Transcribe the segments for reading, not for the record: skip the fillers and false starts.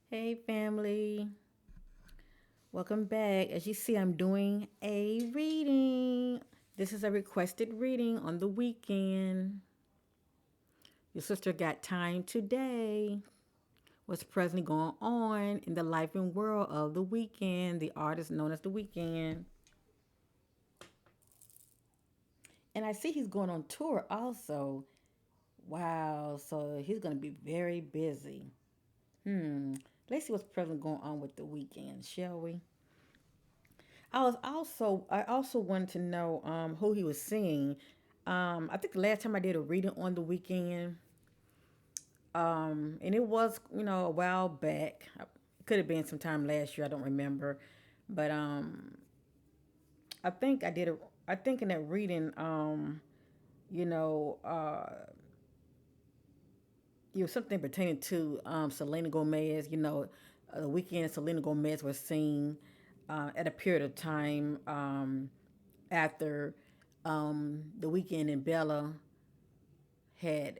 Hey, family. Welcome back. As you see, I'm doing a reading. This is a requested reading on the weekend. Your sister got time today. What's presently going on in the life and world of the weekend, the artist known as the weekend. And I see he's going on tour also. Wow, so he's going to be very busy. Hmm. Let's see what's presently going on with the weekend, shall we? I also wanted to know who he was seeing. I think the last time I did a reading on the weekend, and it was a while back. It could have been sometime last year. I don't remember, but I think I did a. I think in that reading, you know, it was something pertaining to Selena Gomez. The weekend Selena Gomez was seen at a period of time after the weekend and Bella had,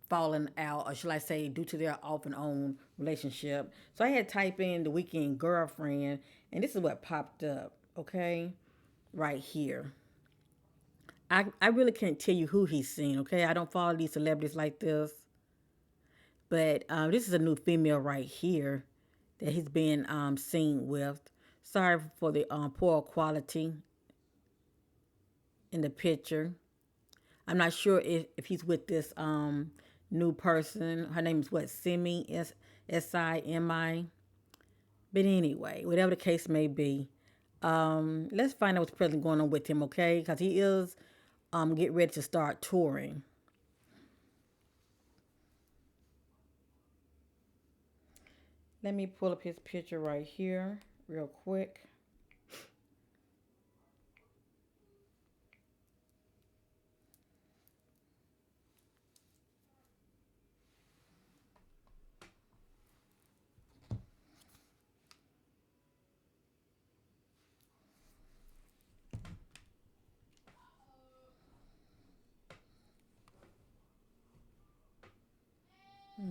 fallen out, or should I say, due to their off and on relationship. So I had to type in the weekend girlfriend, and this is what popped up, okay, right here. I really can't tell you who he's seen, okay? I don't follow these celebrities like this, but this is a new female right here that he's been seen with. Sorry for the poor quality in the picture. I'm not sure if he's with this new person. Her name is what? Simi, Simi. But anyway, whatever the case may be, let's find out what's presently going on with him, okay? Because he is getting ready to start touring. Let me pull up his picture right here real quick.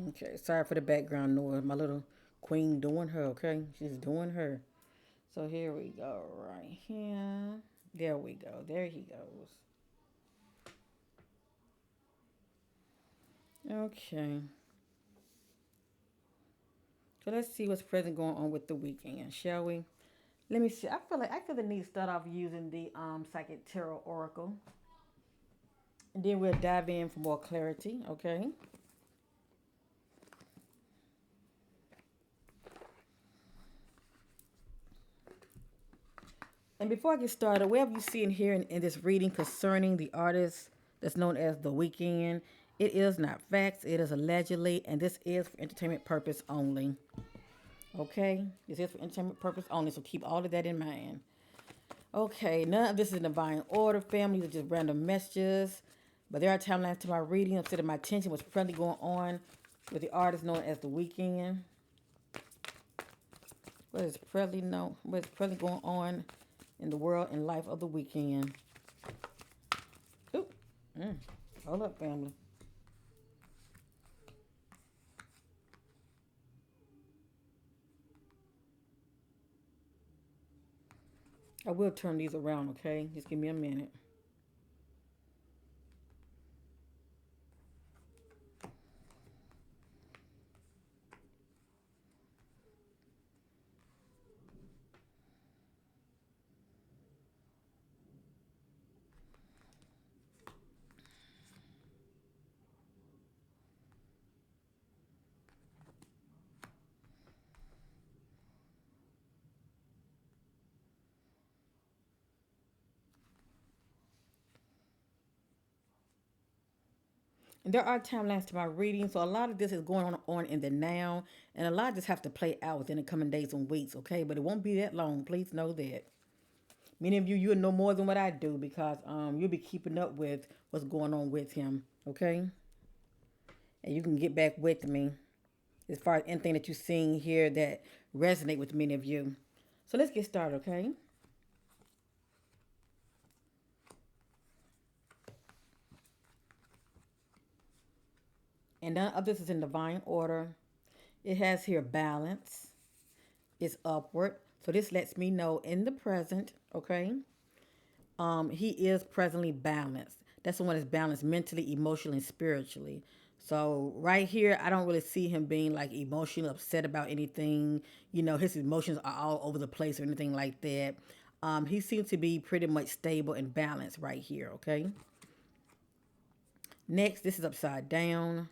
Okay, sorry for the background noise. My little queen doing her, okay? She's doing her. So here we go, right here. There we go. There he goes. Okay. So let's see what's present going on with the weekend, shall we? Let me see. I feel the need to start off using the psychic tarot oracle, and then we'll dive in for more clarity. Okay. And before I get started, whatever you see and hear in this reading concerning the artist that's known as the Weekend, it is not facts. It is allegedly, and this is for entertainment purpose only. Okay, this is for entertainment purpose only. So keep all of that in mind. Okay, none of this is in divine order, family. These are just random messages. But there are timelines to my reading. I'm setting my attention what's presently going on with the artist known as The Weeknd. What is presently going on in the world and life of The Weeknd. Ooh, hold up, family. I will turn these around, okay? Just give me a minute. And there are timelines to my reading, so a lot of this is going on in the now, and a lot of this have to play out within the coming days and weeks, okay? But it won't be that long. Please know that. Many of you, you'll know more than what I do because you'll be keeping up with what's going on with him, okay? And you can get back with me as far as anything that you're seeing here that resonate with many of you. So let's get started, okay? And none of this is in divine order. It has here balance. It's upward. So this lets me know in the present, okay, he is presently balanced. That's the one that's balanced mentally, emotionally, and spiritually. So right here, I don't really see him being like emotionally upset about anything. You know, his emotions are all over the place or anything like that. He seems to be pretty much stable and balanced right here. Okay. Next, this is upside down.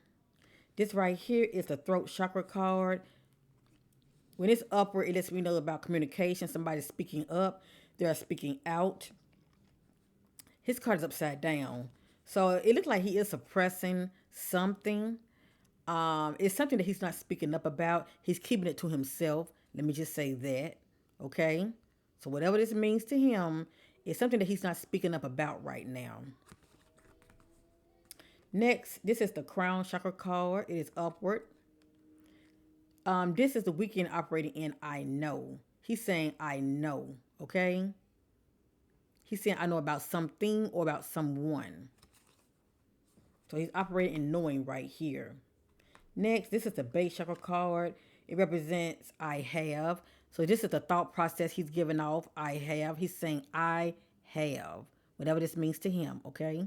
This right here is the throat chakra card. When it's upward, it lets me know about communication. Somebody's speaking up. They're speaking out. His card is upside down. So it looks like he is suppressing something. It's something that he's not speaking up about. He's keeping it to himself. Let me just say that. Okay? So whatever this means to him, it's something that he's not speaking up about right now. Next, this is the crown chakra card. It is upward. This is the Weeknd operating in I know. He's saying I know. Okay? He's saying I know about something or about someone. So he's operating in knowing right here. Next, this is the base chakra card. It represents I have. So this is the thought process he's giving off. I have. He's saying I have. Whatever this means to him, okay?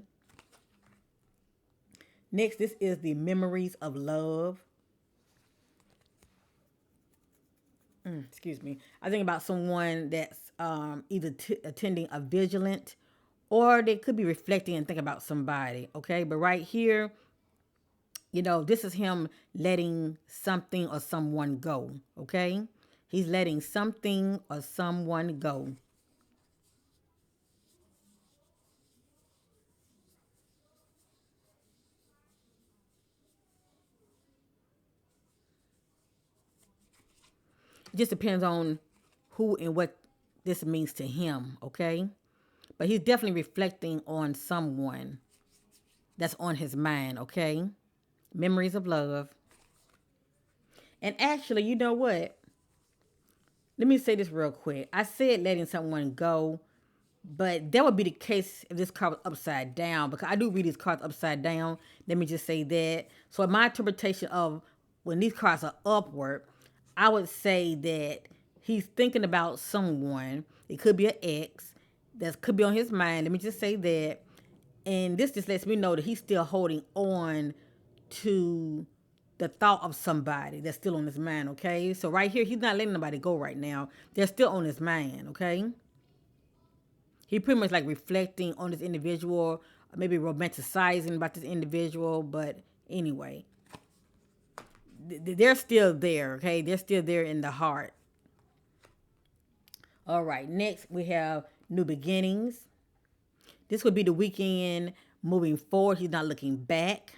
Next, this is the memories of love. Excuse me. I think about someone that's either attending a vigilant or they could be reflecting and think about somebody, okay? But right here, you know, this is him letting something or someone go, okay? He's letting something or someone go. It just depends on who and what this means to him, okay? But he's definitely reflecting on someone that's on his mind, okay? Memories of love. And actually, you know what? Let me say this real quick. I said letting someone go, but that would be the case if this card was upside down, because I do read these cards upside down. Let me just say that. So in my interpretation of when these cards are upward, I would say that he's thinking about someone. It could be an ex that could be on his mind. Let me just say that. And this just lets me know that he's still holding on to the thought of somebody that's still on his mind, okay? So right here, he's not letting nobody go right now. They're still on his mind, okay? He pretty much like reflecting on this individual, maybe romanticizing about this individual, but anyway, they're still there, okay? They're still there in the heart. All right, next we have new beginnings. This would be the Weeknd moving forward. He's not looking back.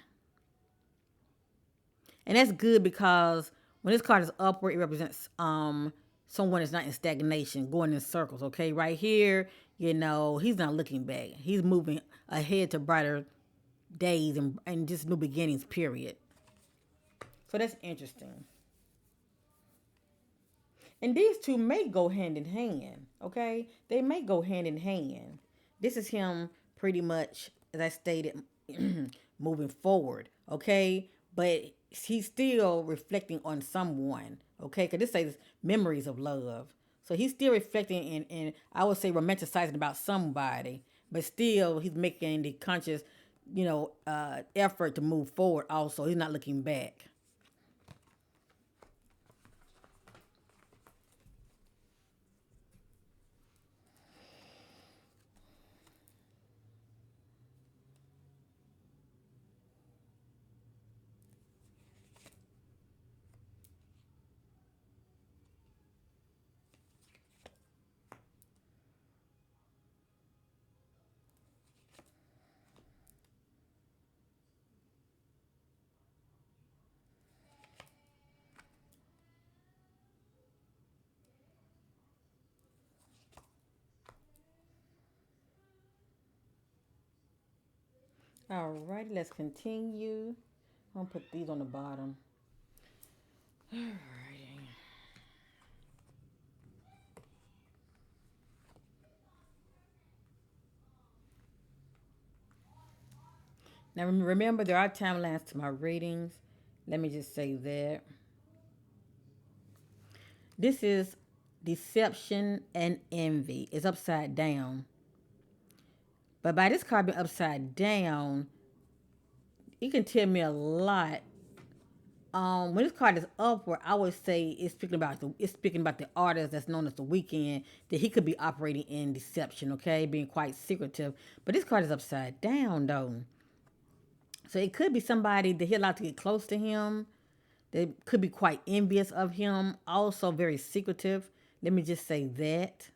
And that's good because when this card is upward, it represents someone that's not in stagnation, going in circles. Okay, right here, you know, he's not looking back. He's moving ahead to brighter days and just new beginnings. Period. So that's interesting. And these two may go hand in hand. Okay, they may go hand in hand. This is him pretty much, as I stated, moving forward. Okay, but he's still reflecting on someone. Okay, because this says memories of love. So he's still reflecting and I would say romanticizing about somebody, but still he's making the conscious, effort to move forward. Also, he's not looking back. All right, let's continue. I'm gonna put these on the bottom. All right. Now remember, there are timelines to my readings. Let me just say that. This is deception and envy. It's upside down. But by this card being upside down, it can tell me a lot. When this card is upward, I would say it's speaking about the artist that's known as the Weeknd, that he could be operating in deception, okay, being quite secretive. But this card is upside down though, so it could be somebody that he allowed to get close to him. They could be quite envious of him. Also very secretive. Let me just say that,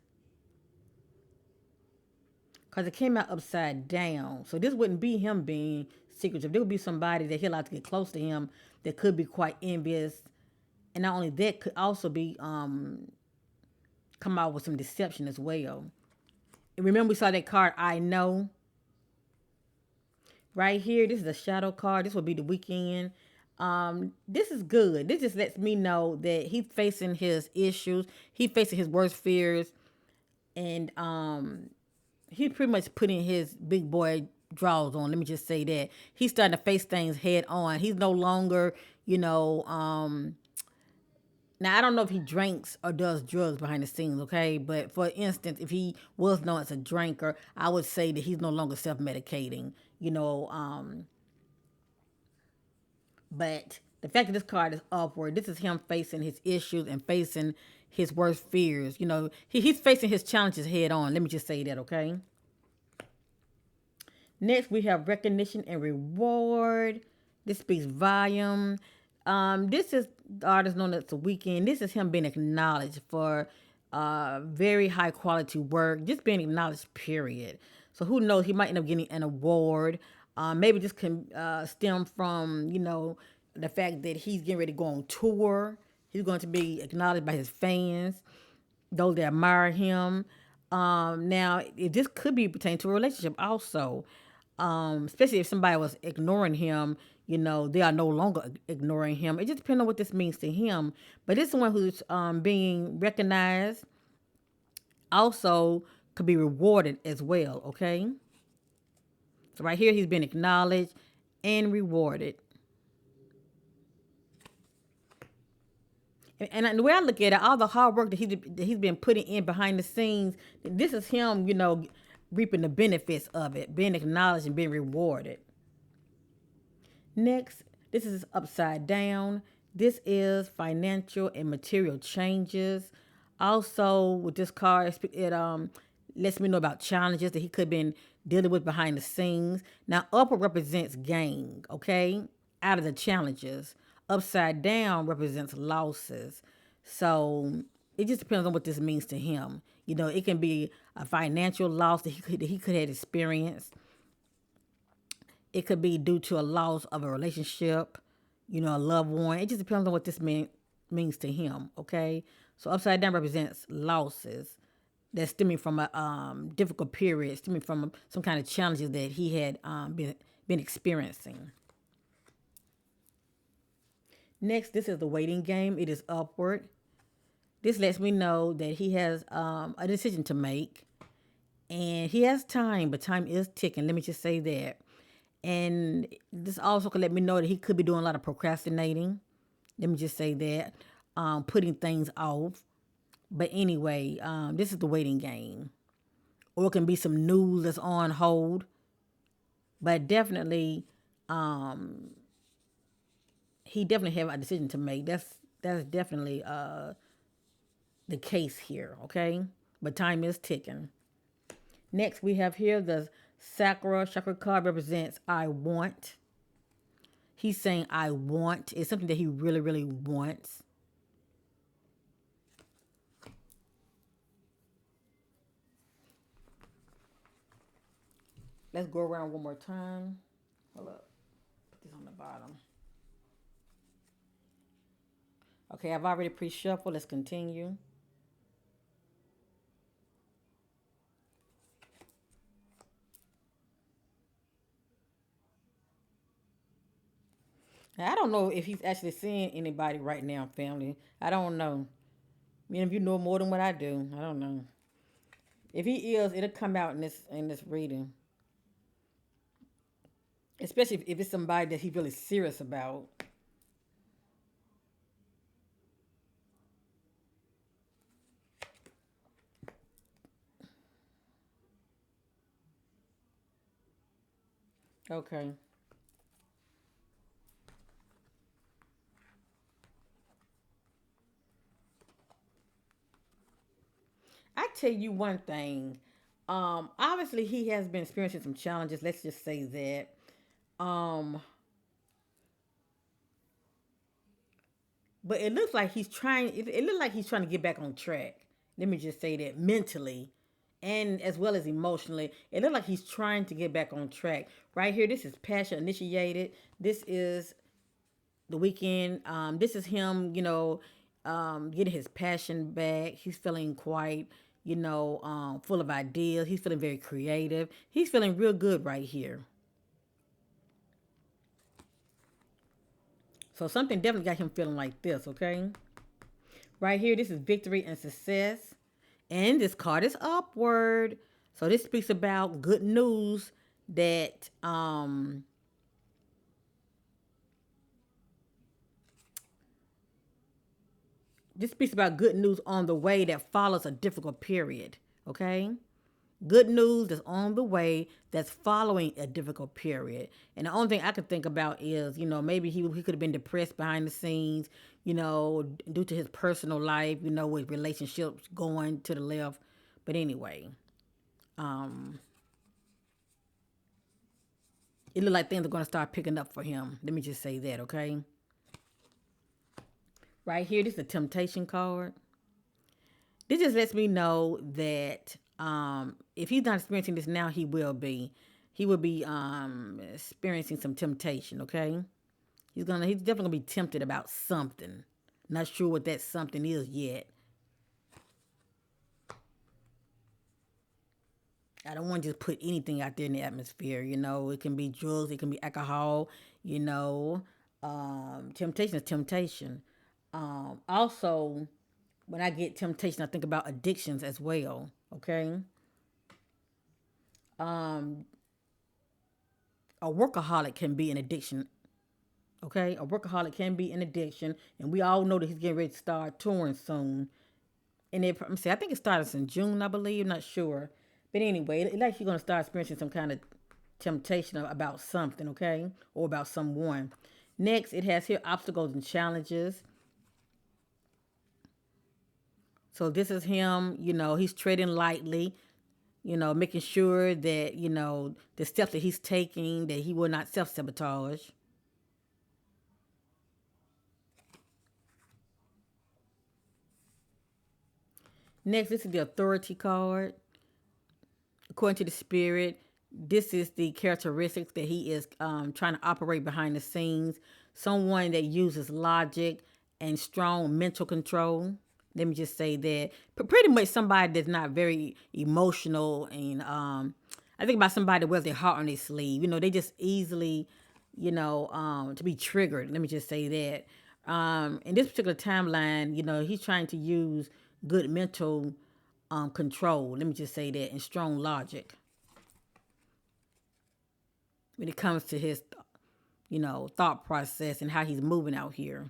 because it came out upside down. So this wouldn't be him being secretive. There would be somebody that he allowed to get close to him that could be quite envious. And not only that, could also be come out with some deception as well. And remember we saw that card, I know. Right here, this is a shadow card. This will be the Weeknd. This is good. This just lets me know that he's facing his issues. He's facing his worst fears. And he's pretty much putting his big boy draws on. Let me just say that. He's starting to face things head on. He's no longer, now I don't know if he drinks or does drugs behind the scenes, okay? But for instance, if he was known as a drinker, I would say that he's no longer self-medicating, but the fact that this card is upward, this is him facing his issues and facing his worst fears. He's facing his challenges head on. Let me just say that, okay? Next, we have recognition and reward. This speaks volume. This is the artist known as The Weeknd. This is him being acknowledged for very high quality work, just being acknowledged, period. So who knows, he might end up getting an award. Maybe this can stem from, the fact that he's getting ready to go on tour. He's going to be acknowledged by his fans, those that admire him. Now, this could be pertaining to a relationship also, especially if somebody was ignoring him. They are no longer ignoring him. It just depends on what this means to him. But this is someone who's being recognized, also could be rewarded as well, okay? So right here, he's been acknowledged and rewarded. And the way I look at it, all the hard work that he's been putting in behind the scenes, this is him, reaping the benefits of it, being acknowledged and being rewarded. Next, this is upside down. This is financial and material changes. Also, with this card, it lets me know about challenges that he could have been dealing with behind the scenes. Now, upward represents gain, okay, out of the challenges. Upside down represents losses. So it just depends on what this means to him. It can be a financial loss that he could have experienced. It could be due to a loss of a relationship, a loved one. It just depends on what this means to him, okay? So upside down represents losses that's stemming from a difficult period, stemming from some kind of challenges that he had been experiencing. Next, this is the waiting game. It is upward. This lets me know that he has a decision to make. And he has time, but time is ticking. Let me just say that. And this also could let me know that he could be doing a lot of procrastinating. Let me just say that. Putting things off. But anyway, this is the waiting game. Or it can be some news that's on hold. But definitely, he definitely have a decision to make. That's definitely the case here, okay? But time is ticking. Next, we have here the Chakra card represents I want. He's saying I want. It's something that he really, really wants. Let's go around one more time. Hold up. Put this on the bottom. Okay, I've already pre-shuffled. Let's continue. Now, I don't know if he's actually seeing anybody right now, family. I don't know. I mean, if you know more than what I do, I don't know. If he is, it'll come out in this reading. Especially if it's somebody that he's really serious about. Okay. I tell you one thing. Obviously he has been experiencing some challenges. Let's just say that. But it looks like he's trying. It looks like he's trying to get back on track. Let me just say that mentally, and as well as emotionally, it looks like he's trying to get back on track. Right here, this is passion initiated. This is the weekend. This is him. Getting his passion back. He's feeling quite. Full of ideas. He's feeling very creative. He's feeling real good right here. So something definitely got him feeling like this. Okay. Right here, this is victory and success. And this card is upward. So this speaks about good news that this speaks about good news on the way that follows a difficult period. Okay? Good news that's on the way that's following a difficult period. And the only thing I could think about is, maybe he could have been depressed behind the scenes, due to his personal life, with relationships going to the left. But anyway, um, it looked like things are going to start picking up for him. Let me just say that, okay? Right here, this is a temptation card. This just lets me know that if he's not experiencing this now, he will be. He will be experiencing some temptation, okay? He's definitely gonna be tempted about something. Not sure what that something is yet. I don't want to just put anything out there in the atmosphere. It can be drugs, it can be alcohol. You know, temptation is temptation. Also, when I get temptation, I think about addictions as well. Okay, um, a workaholic can be an addiction. Okay, a workaholic can be an addiction, and we all know that he's getting ready to start touring soon. And let me see, I think it starts in June, I believe. Not sure, but anyway, it like you're gonna start experiencing some kind of temptation about something, okay, or about someone. Next, it has here obstacles and challenges. So this is him. He's treading lightly. Making sure that the steps that he's taking that he will not self sabotage. Next, this is the authority card. According to the spirit, this is the characteristics that he is trying to operate behind the scenes. Someone that uses logic and strong mental control. Let me just say that. But pretty much somebody that's not very emotional. And I think about somebody that wears their heart on their sleeve. They just easily, to be triggered. Let me just say that. In this particular timeline, he's trying to use good mental control. Let me just say that, and strong logic when it comes to his, thought process and how he's moving out here.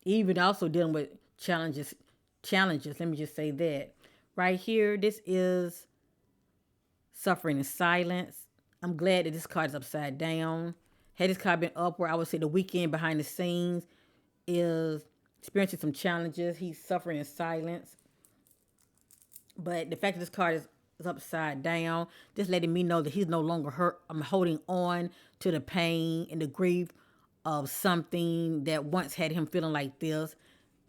Even also dealing with challenges. Challenges. Let me just say that. Right here, this is suffering in silence. I'm glad that this card is upside down. Had this card been upward, I would say the weekend behind the scenes is experiencing some challenges. He's suffering in silence. But the fact that this card is upside down, just letting me know that he's no longer hurt. I'm holding on to the pain and the grief of something that once had him feeling like this.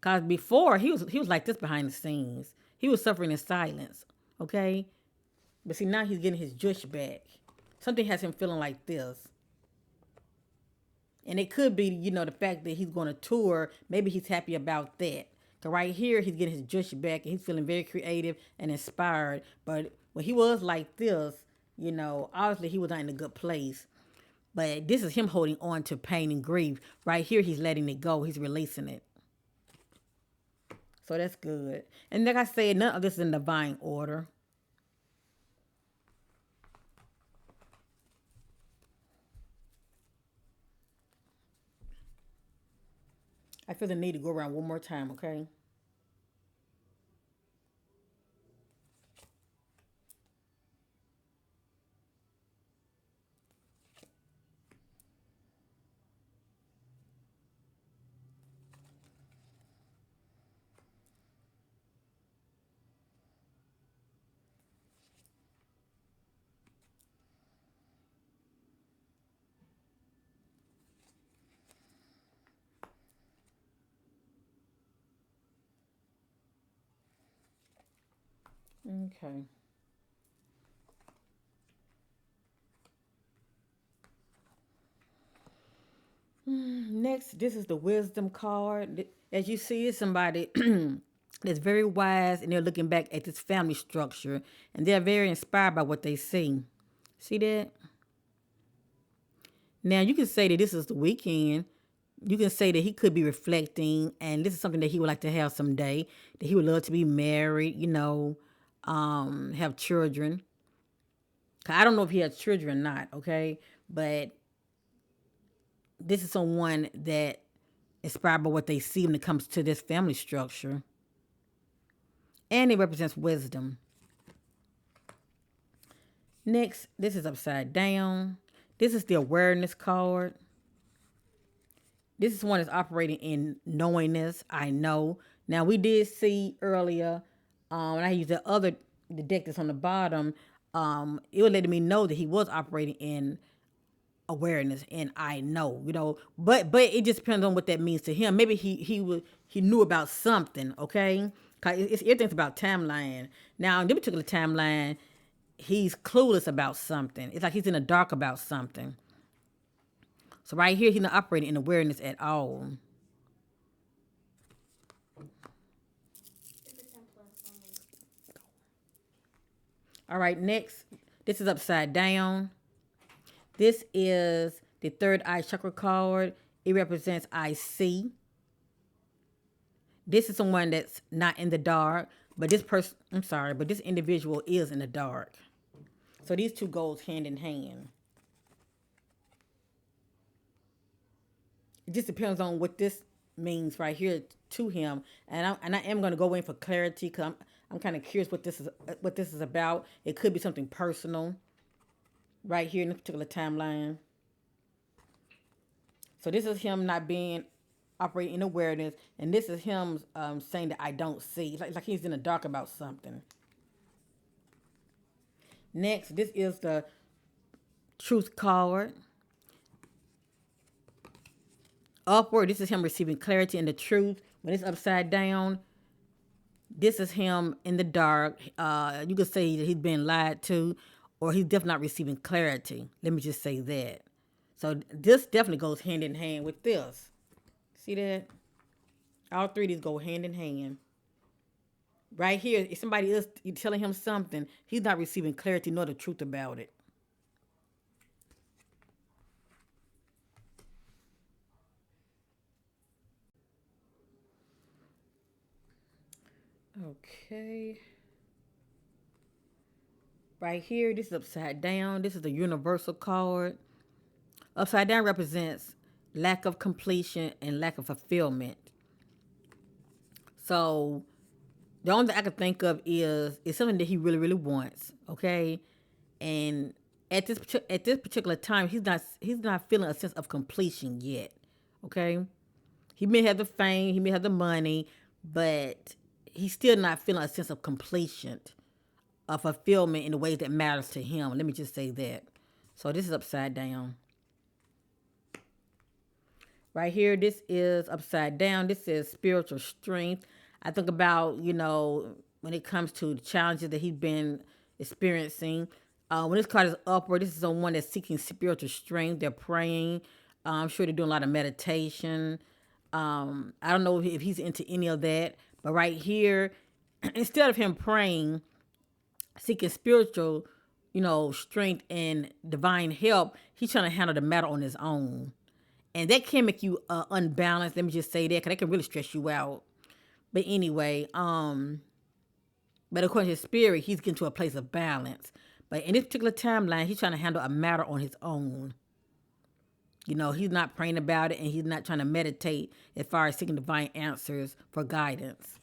Cause before he was like this behind the scenes. He was suffering in silence. Okay? But see, now he's getting his juice back. Something has him feeling like this. And it could be, the fact that he's going to tour. Maybe he's happy about that. So right here, he's getting his juice back and he's feeling very creative and inspired. But when he was like this, obviously he was not in a good place. But this is him holding on to pain and grief. Right here, he's letting it go. He's releasing it. So that's good. And like I said, none of this is in divine order. I feel the need to go around one more time, okay? Okay. Next, this is the wisdom card. As you see, it's somebody that's very wise, and they're looking back at this family structure, and they're very inspired by what they see. See that? Now, you can say that this is the weekend. You can say that he could be reflecting, and this is something that he would like to have someday. That he would love to be married, have children. 'Cause I don't know if he has children or not, okay? But this is someone that inspired by what they see when it comes to this family structure. And it represents wisdom. Next, this is upside down. This is the awareness card. This is one that's operating in knowingness. I know. Now we did see earlier, when I used the deck that's on the bottom, it was letting me know that he was operating in awareness, and I know, but it just depends on what that means to him. Maybe he knew about something, okay? 'Cause everything's about timeline. Now in this particular timeline, he's clueless about something. It's like he's in the dark about something. So right here, he's not operating in awareness at all. All right, next, this is upside down. This is the third eye chakra card. It represents I see. This is someone that's not in the dark, but this person, I'm sorry, but this individual is in the dark. So these two goes hand in hand. It just depends on what this means right here to him, and I am going to go in for clarity because I'm kind of curious what this is about. It could be something personal right here in this particular timeline. So this is him not being operating in awareness, and this is him saying that I don't see. It's like he's in the dark about something. Next, this is the truth card. Upward, this is him receiving clarity in the truth. When it's upside down, this is him in the dark. You could say that he's been lied to, or he's definitely not receiving clarity. Let me just say that. So this definitely goes hand in hand with this. See that? All three of these go hand in hand. Right here, if somebody else you telling him something, he's not receiving clarity nor the truth about it. Okay. Right here, this is upside down. This is the universal card. Upside down represents lack of completion and lack of fulfillment. So the only thing I can think of is something that he really really wants. Okay, and at this particular time, he's not feeling a sense of completion yet. Okay, he may have the fame, he may have the money, but he's still not feeling a sense of completion, of fulfillment in the ways that matters to him. Let me just say that. So this is upside down. Right here, this is upside down. This is spiritual strength. I think about, when it comes to the challenges that he's been experiencing. When this card is upward, this is someone that's seeking spiritual strength. They're praying. I'm sure they're doing a lot of meditation. I don't know if he's into any of that. But right here, instead of him praying, seeking spiritual, strength and divine help, he's trying to handle the matter on his own. And that can make you unbalanced. Let me just say that, because that can really stress you out. But anyway, but according to his spirit, he's getting to a place of balance. But in this particular timeline, he's trying to handle a matter on his own. He's not praying about it, and he's not trying to meditate as far as seeking divine answers for guidance.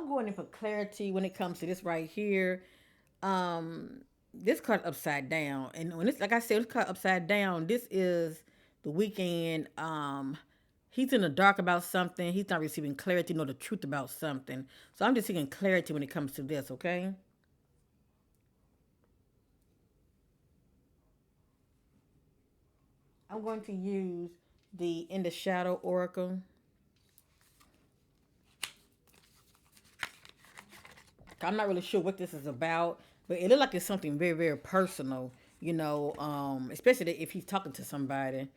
I'm going in for clarity when it comes to this right here. This card upside down, and when it's like I said, this card upside down. This is the weekend. He's in the dark about something. He's not receiving clarity nor the truth about something. So I'm just seeking clarity when it comes to this. Okay. I'm going to use the In the Shadow Oracle. I'm not really sure what this is about, but it looks like it's something very, very personal. Especially if he's talking to somebody.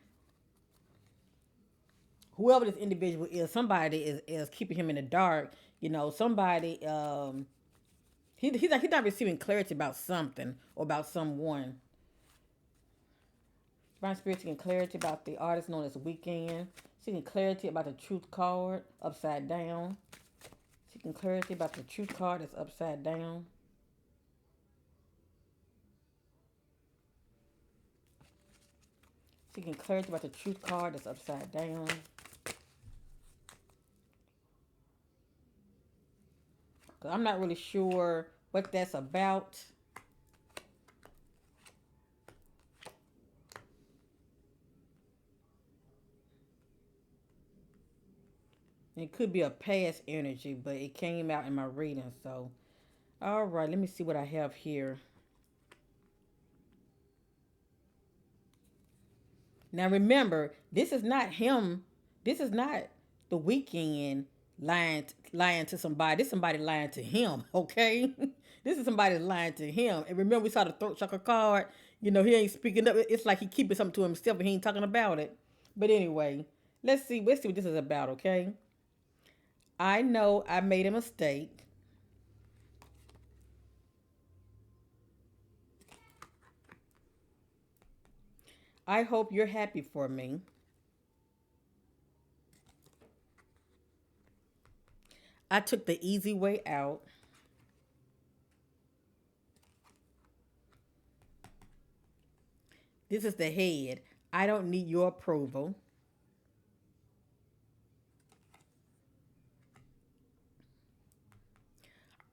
Whoever this individual is, somebody is keeping him in the dark. Somebody. He's not receiving clarity about something or about someone. Divine Spirit seeking clarity about the artist known as Weeknd. Seeking clarity about the Truth card upside down. Seeking clarity about the Truth card that's upside down. Seeking clarity about the Truth card that's upside down. I'm not really sure what that's about. It could be a past energy, but it came out in my reading. So, all right, let me see what I have here. Now, remember, this is not him. This is not the Weeknd lying to somebody. This is somebody lying to him. Okay, this is somebody lying to him. And remember, we saw the throat chakra card. He ain't speaking up. It's like he keeping something to himself, and he ain't talking about it. But anyway, let's see. Let's see what this is about. Okay. I know I made a mistake. I hope you're happy for me. I took the easy way out. This is the head. I don't need your approval.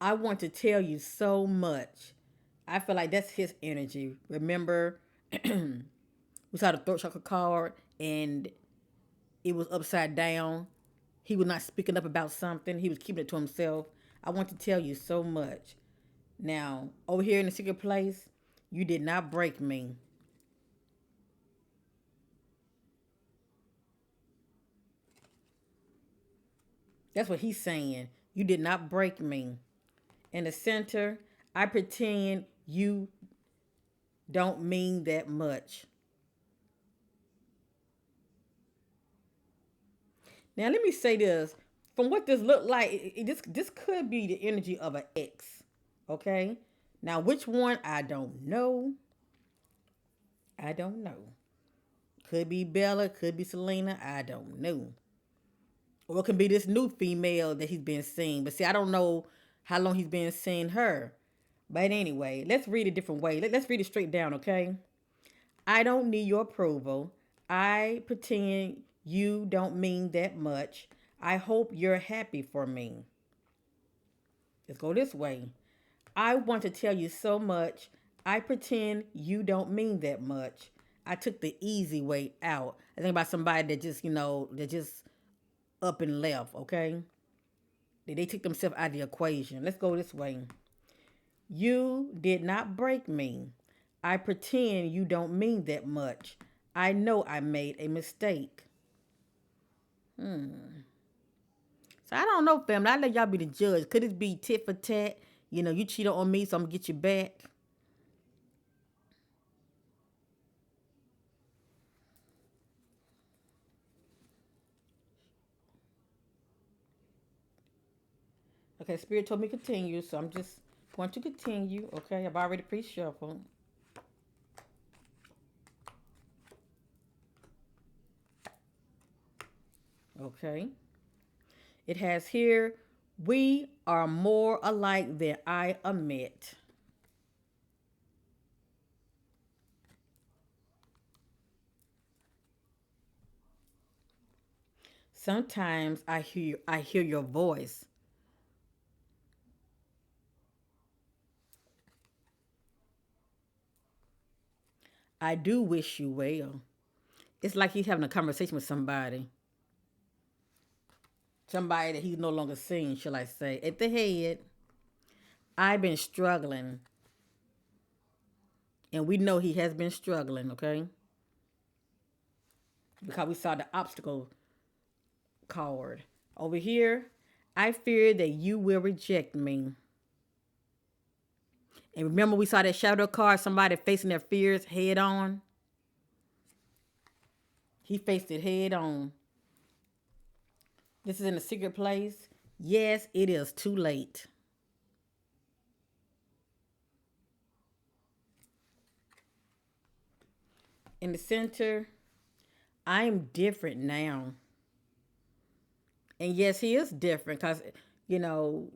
I want to tell you so much. I feel like that's his energy. Remember, we saw the throat chakra card and it was upside down. He was not speaking up about something. He was keeping it to himself. I want to tell you so much. Now, over here in the secret place, you did not break me. That's what he's saying. You did not break me. In the center, I pretend you don't mean that much. Now, let me say this. From what this looked like, this could be the energy of an ex. Okay? Now, which one? I don't know. I don't know. Could be Bella, could be Selena. I don't know. Or it could be this new female that he's been seeing. But see, I don't know how long he's been seeing her. But anyway, let's read a different way. Let's read it straight down, okay? I don't need your approval. I pretend you don't mean that much. I hope you're happy for me. Let's go this way. I want to tell you so much. I pretend you don't mean that much. I took the easy way out. I think about somebody that just up and left, okay? They took themselves out of the equation. Let's go this way. You did not break me. I pretend you don't mean that much. I know I made a mistake. So I don't know, family. I let y'all be the judge. Could it be tit for tat? You cheated on me, so I'm gonna get you back. Okay, Spirit told me continue, so I'm just going to continue. Okay, I've already pre-shuffled. Okay. It has here, we are more alike than I admit. Sometimes I hear your voice. I do wish you well. It's like he's having a conversation with somebody. Somebody that he's no longer seeing, shall I say. At the head, I've been struggling. And we know he has been struggling, okay? Because we saw the obstacle card. Over here, I fear that you will reject me. And remember, we saw that shadow card, somebody facing their fears head on. He faced it head on. This is in a secret place. Yes, it is too late. In the center, I'm different now. And yes, he is different because, you know,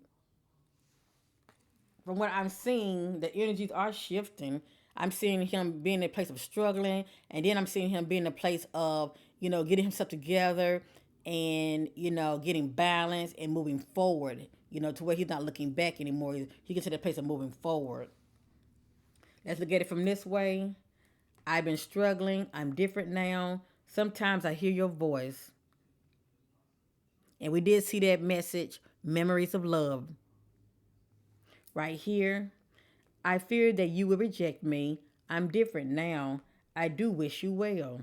from what I'm seeing, the energies are shifting. I'm seeing him being in a place of struggling, and then I'm seeing him being in a place of, getting himself together and, getting balance and moving forward, to where he's not looking back anymore. He gets to the place of moving forward. Let's look at it from this way. I've been struggling. I'm different now. Sometimes I hear your voice. And we did see that message, memories of love. Right here, I fear that you will reject me. I'm different now. I do wish you well.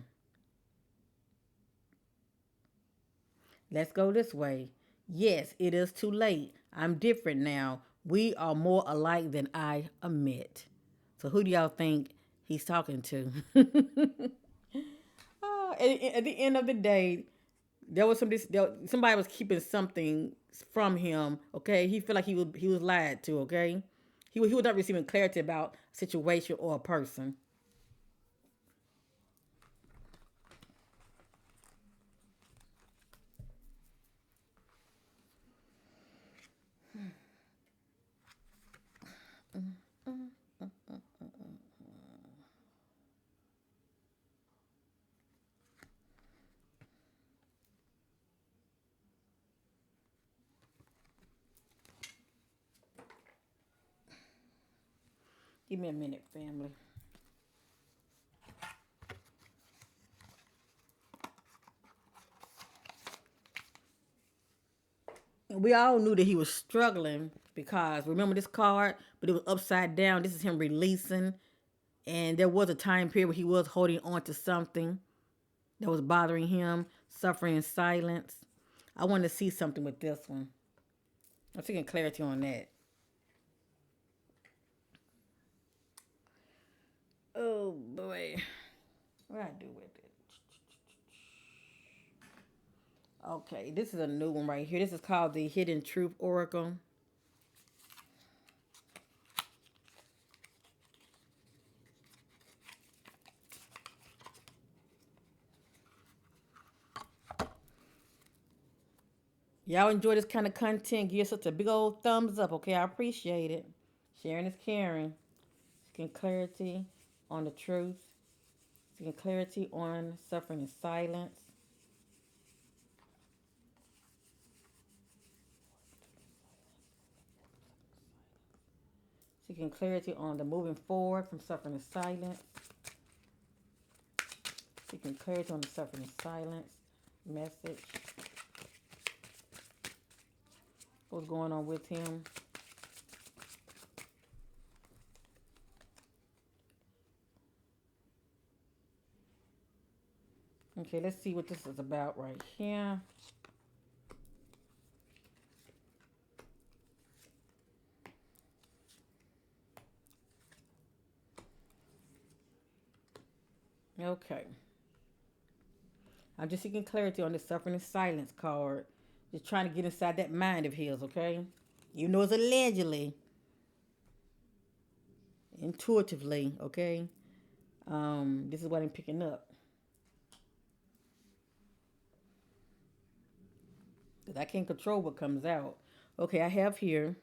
Let's go this way. Yes, it is too late. I'm different now. We are more alike than I admit. So who do y'all think he's talking to? At the end of the day, somebody was keeping something from him. Okay, he felt like he was lied to. Okay, he was not receiving clarity about a situation or a person. Give me a minute, family. We all knew that he was struggling because remember this card, but it was upside down. This is him releasing, and there was a time period where he was holding on to something that was bothering him, suffering in silence. I want to see something with this one. I'm seeking clarity on that. Oh boy, what I do with it? Okay, this is a new one right here. This is called the Hidden Truth Oracle. Y'all enjoy this kind of content, give us a big old thumbs up, okay? I appreciate it. Sharing is caring. Seeking clarity on the truth. Seeking clarity on suffering in silence. Seeking clarity on the moving forward from suffering in silence. Seeking clarity on the suffering in silence message. What's going on with him? Okay, let's see what this is about right here. Okay. I'm just seeking clarity on the suffering in silence card. Just trying to get inside that mind of his, okay? You know it's allegedly, intuitively, okay? This is what I'm picking up. Because I can't control what comes out. Okay, I have here,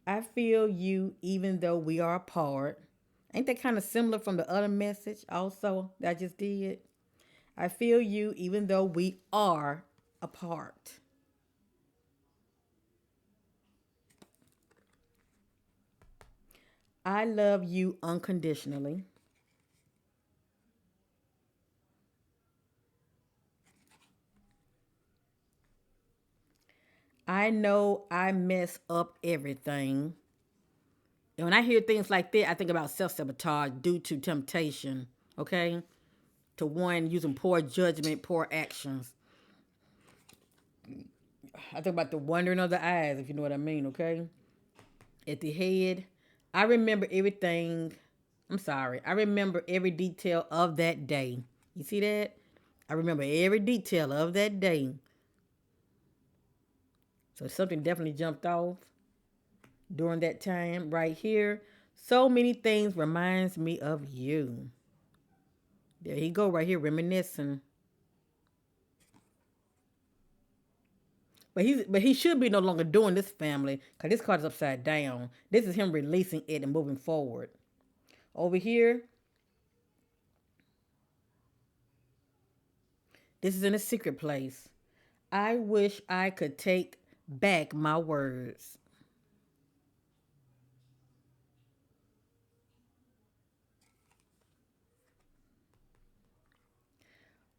I feel you even though we are apart. Ain't that kind of similar from the other message also that I just did? I feel you even though we are apart. I love you unconditionally. I know I mess up everything. And when I hear things like that, I think about self sabotage due to temptation, okay? To one, using poor judgment, poor actions. I think about the wandering of the eyes, if you know what I mean, okay? At the head, I remember everything. I'm sorry. I remember every detail of that day. You see that? I remember every detail of that day. So something definitely jumped off during that time right here. So many things reminds me of you. There he go right here reminiscing. But he should be no longer doing this, family, because this card is upside down. This is him releasing it and moving forward. Over here, this is in a secret place. I wish I could take back my words.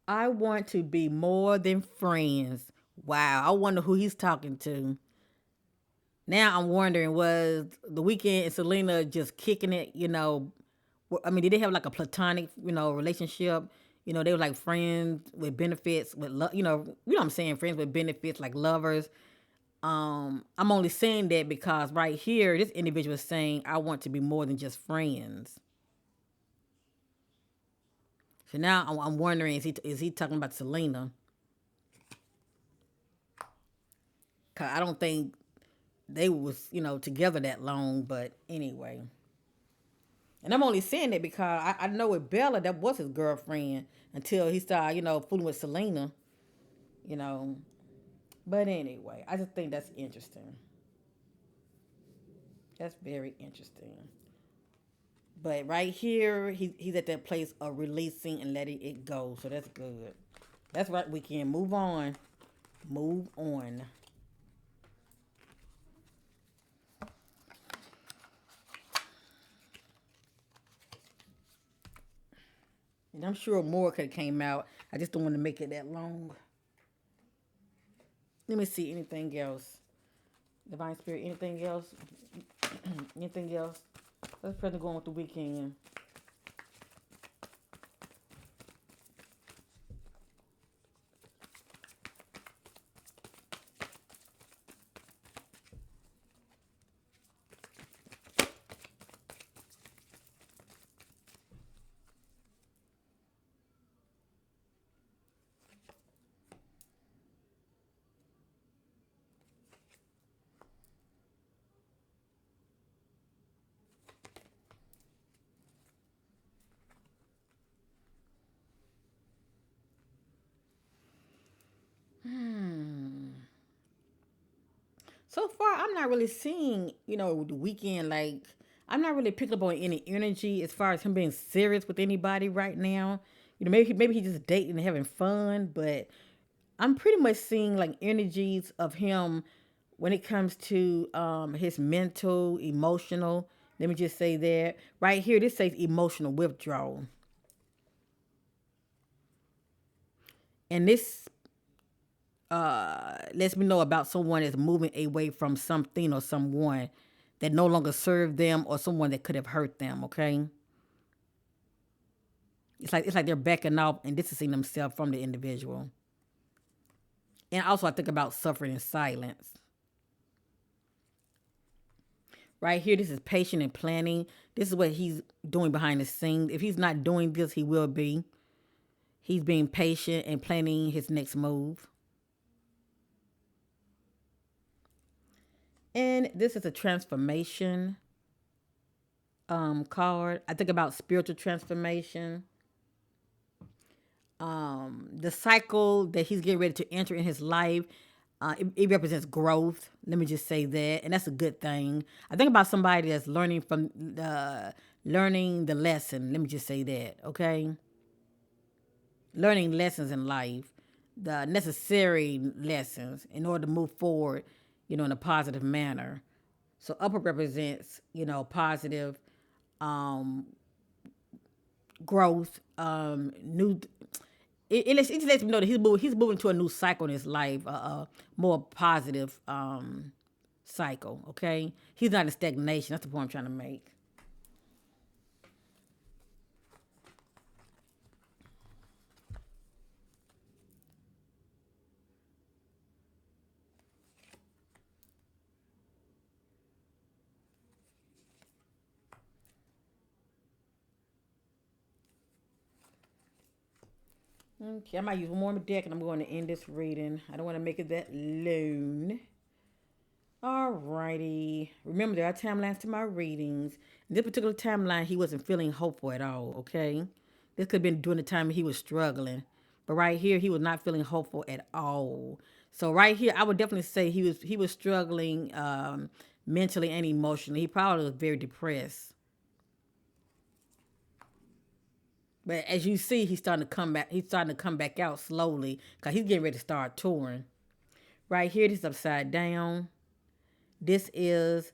I want to be more than friends. Wow, I wonder who he's talking to. Now I'm wondering, was the Weeknd and Selena just kicking it? I mean, did they have like a platonic, relationship? They were like friends with benefits, with love. You know what I'm saying? Friends with benefits, like lovers. I'm only saying that because right here, this individual is saying, "I want to be more than just friends." So now I'm wondering, is he talking about Selena? Cause I don't think they was together that long. But anyway, and I'm only saying that because I know with Bella that was his girlfriend until he started fooling with Selena. You know, but anyway, I just think that's interesting. That's very interesting. But right here, he's at that place of releasing and letting it go. So that's good. That's right. We can move on. Move on. And I'm sure more could have came out. I just don't want to make it that long. Let me see anything else. Divine Spirit, anything else? Anything else? Let's try to go on with the weekend. So far, I'm not really seeing, the weekend. Like, I'm not really picking up on any energy as far as him being serious with anybody right now. Maybe he's just dating and having fun, but I'm pretty much seeing like energies of him when it comes to his mental, emotional. Let me just say that right here. This says emotional withdrawal, and this lets me know about someone that's moving away from something or someone that no longer served them or someone that could have hurt them. Okay, it's like they're backing off and distancing themselves from the individual. And also, I think about suffering in silence. Right here, this is patient and planning. This is what he's doing behind the scenes. If he's not doing this, he will be. He's being patient and planning his next move. And this is a transformation card. I think about spiritual transformation. The cycle that he's getting ready to enter in his life, it represents growth. Let me just say that, and that's a good thing. I think about somebody that's learning the lesson. Let me just say that, okay? Learning lessons in life, the necessary lessons in order to move forward, in a positive manner. So upper represents, positive growth, new. it just lets me know that he's moving to a new cycle in his life, more positive cycle. Okay, he's not in stagnation. That's the point I'm trying to make. Okay, I might use one more deck and I'm going to end this reading. I don't want to make it that long. Alrighty. Remember, there are timelines to my readings. In this particular timeline, he wasn't feeling hopeful at all, okay? This could have been during the time he was struggling. But right here, he was not feeling hopeful at all. So right here, I would definitely say he was struggling mentally and emotionally. He probably was very depressed. But as you see, he's starting to come back. He's starting to come back out slowly because he's getting ready to start touring. Right here, this is upside down. This is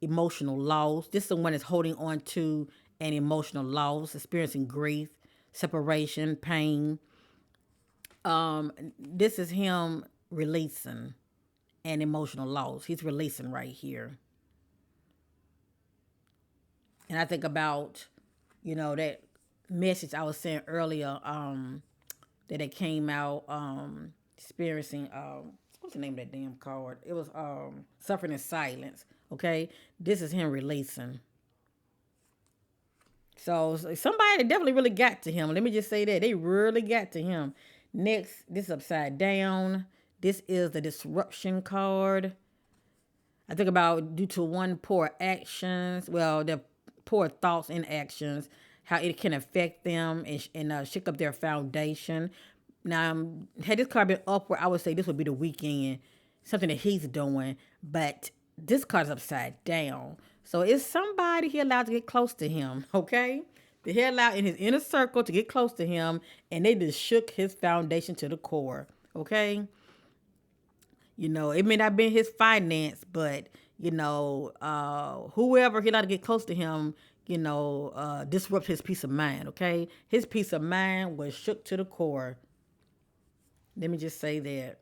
emotional loss. This is someone that's holding on to an emotional loss, experiencing grief, separation, pain. This is him releasing an emotional loss. He's releasing right here. And I think about, that message I was saying earlier, that it came out experiencing what's the name of that damn card? It was suffering in silence. Okay, this is him releasing. So somebody definitely really got to him. Let me just say that they really got to him. Next, this upside down. This is the disruption card. I think about due to one poor actions, well, the poor thoughts and actions, how it can affect them and shake up their foundation. Now, had this card been upward, I would say this would be the weekend, something that he's doing. But this card is upside down. So it's somebody he allowed to get close to him, okay? He allowed in his inner circle to get close to him, and they just shook his foundation to the core, okay? It may not be his finance, but whoever he allowed to get close to him, disrupt his peace of mind. Okay, his peace of mind was shook to the core. Let me just say that.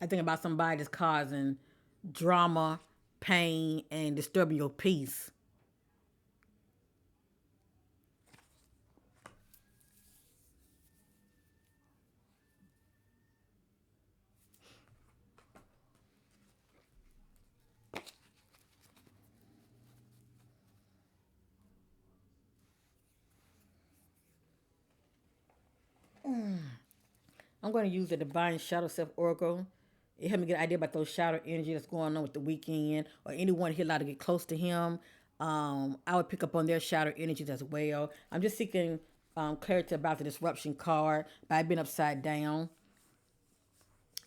I think about somebody that's causing drama, pain, and disturbing your peace. I'm going to use the Divine Shadow Self Oracle. It helped me get an idea about those shadow energy that's going on with the Weeknd or anyone here allowed to get close to him. I would pick up on their shadow energies as well. I'm just seeking clarity about the disruption card by being upside down.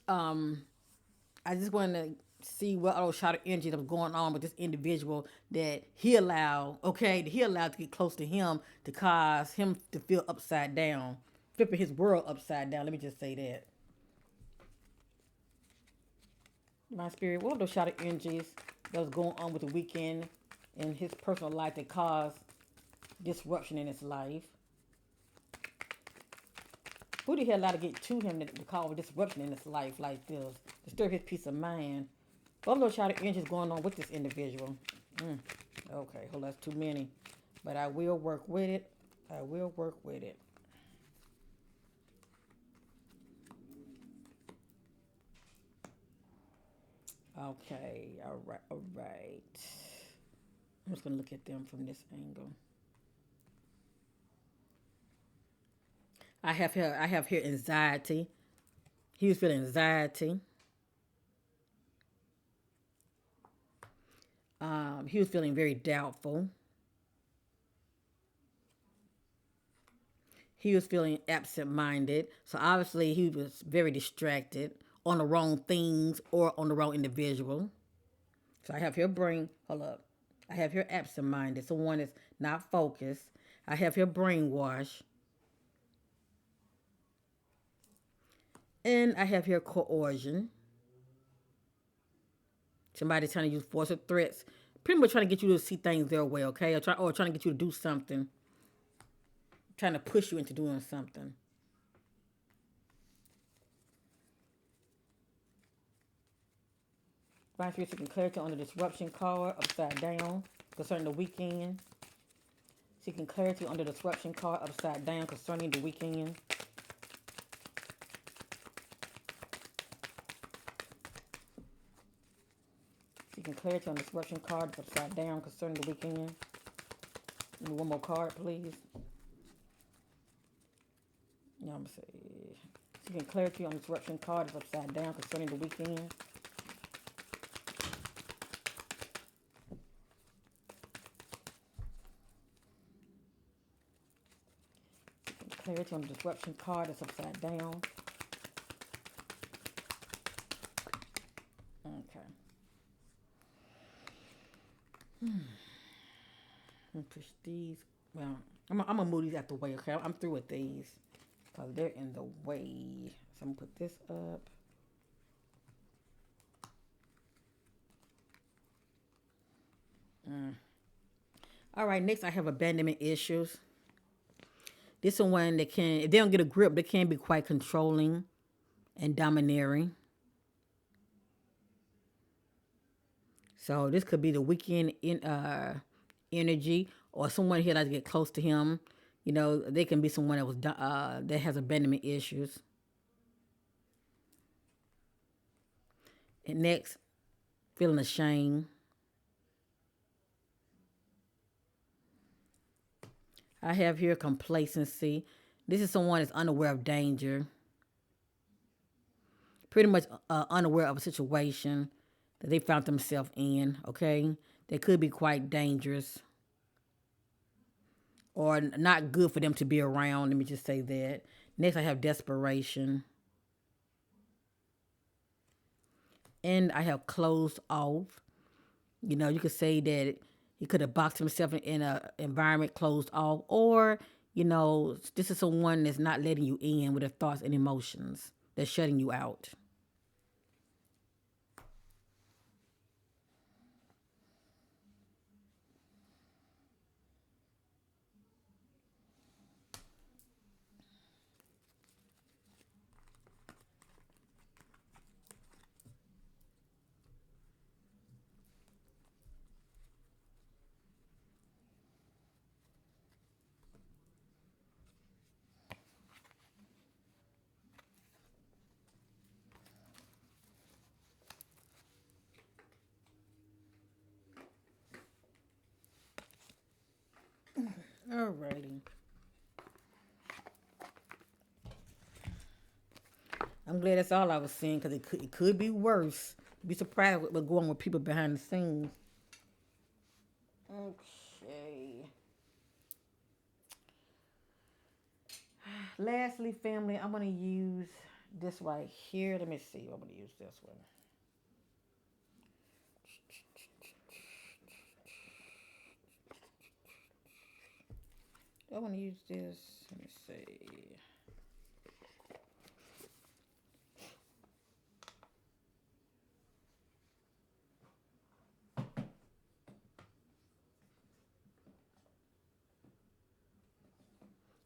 I just want to see what all those shadow energy that was going on with this individual that he allowed to get close to him to cause him to feel upside down, flipping his world upside down. Let me just say that. My spirit, what were those shadow energies that was going on with the Weeknd in his personal life that caused disruption in his life? Who did he allow to get to him that cause disruption in his life like this? Disturb his peace of mind. What were those shadow energies going on with this individual? Okay, hold on, that's too many. But I will work with it. I will work with it. Okay, all right, all right. I'm just gonna look at them from this angle. I have here anxiety. He was feeling anxiety. He was feeling very doubtful. He was feeling absent-minded. So obviously he was very distracted on the wrong things or on the wrong individual. So I have here hold up. I have here absent-minded. Someone that's not focused. I have here brainwash. And I have here coercion. Somebody trying to use force or threats Pretty much trying to get you to see things their way, okay? Or trying to get you to do something. Trying to push you into doing something. Vice Spirit seeking clarity on the disruption card upside down concerning the weekend. Seeking clarity on the disruption card upside down concerning the weekend. Seeking clarity on the disruption card upside down concerning the weekend. Give me one more card, please. Yeah, I'm gonna say seeking clarity on the disruption card is upside down concerning the weekend. Clarity on the disruption card is upside down. Okay. Let me push these. Well, I'm gonna move these out the way, okay? I'm through with these because they're in the way. So I'm gonna put this up. All right, next I have abandonment issues. This is one that can, if they don't get a grip, they can be quite controlling and domineering. So this could be the weekend energy, or someone here that get close to him. You know, they can be someone that has abandonment issues. And next, feeling ashamed. I have here complacency. This is someone that's unaware of danger. Pretty much unaware of a situation that they found themselves in, okay? That could be quite dangerous or not good for them to be around. Let me just say that. Next, I have desperation. And I have closed off. You know, you could say that he could have boxed himself in an environment closed off, or, you know, this is someone that's not letting you in with their thoughts and emotions. They're shutting you out. Alrighty. I'm glad that's all I was seeing because it could be worse. Be surprised what's going on with people behind the scenes. Okay. Lastly, family, I'm going to use this right here. Let me see. I'm going to use this one. I want to use this. Let me see.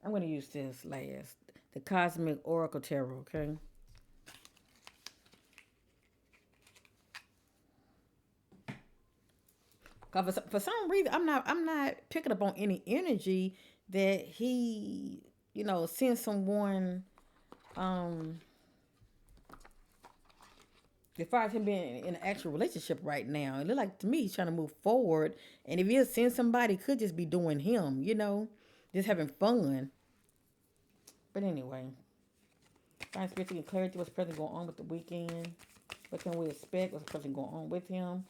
I'm going to use this last. The Cosmic Oracle Tarot, okay? Cause for some reason I'm not picking up on any energy that he, sends someone as far as him being in an actual relationship right now. It look like to me he's trying to move forward. And if he is seeing somebody, could just be doing him, just having fun. But anyway, find spiritual clarity. What's present going on with the weekend? What can we expect? What's present going on with him?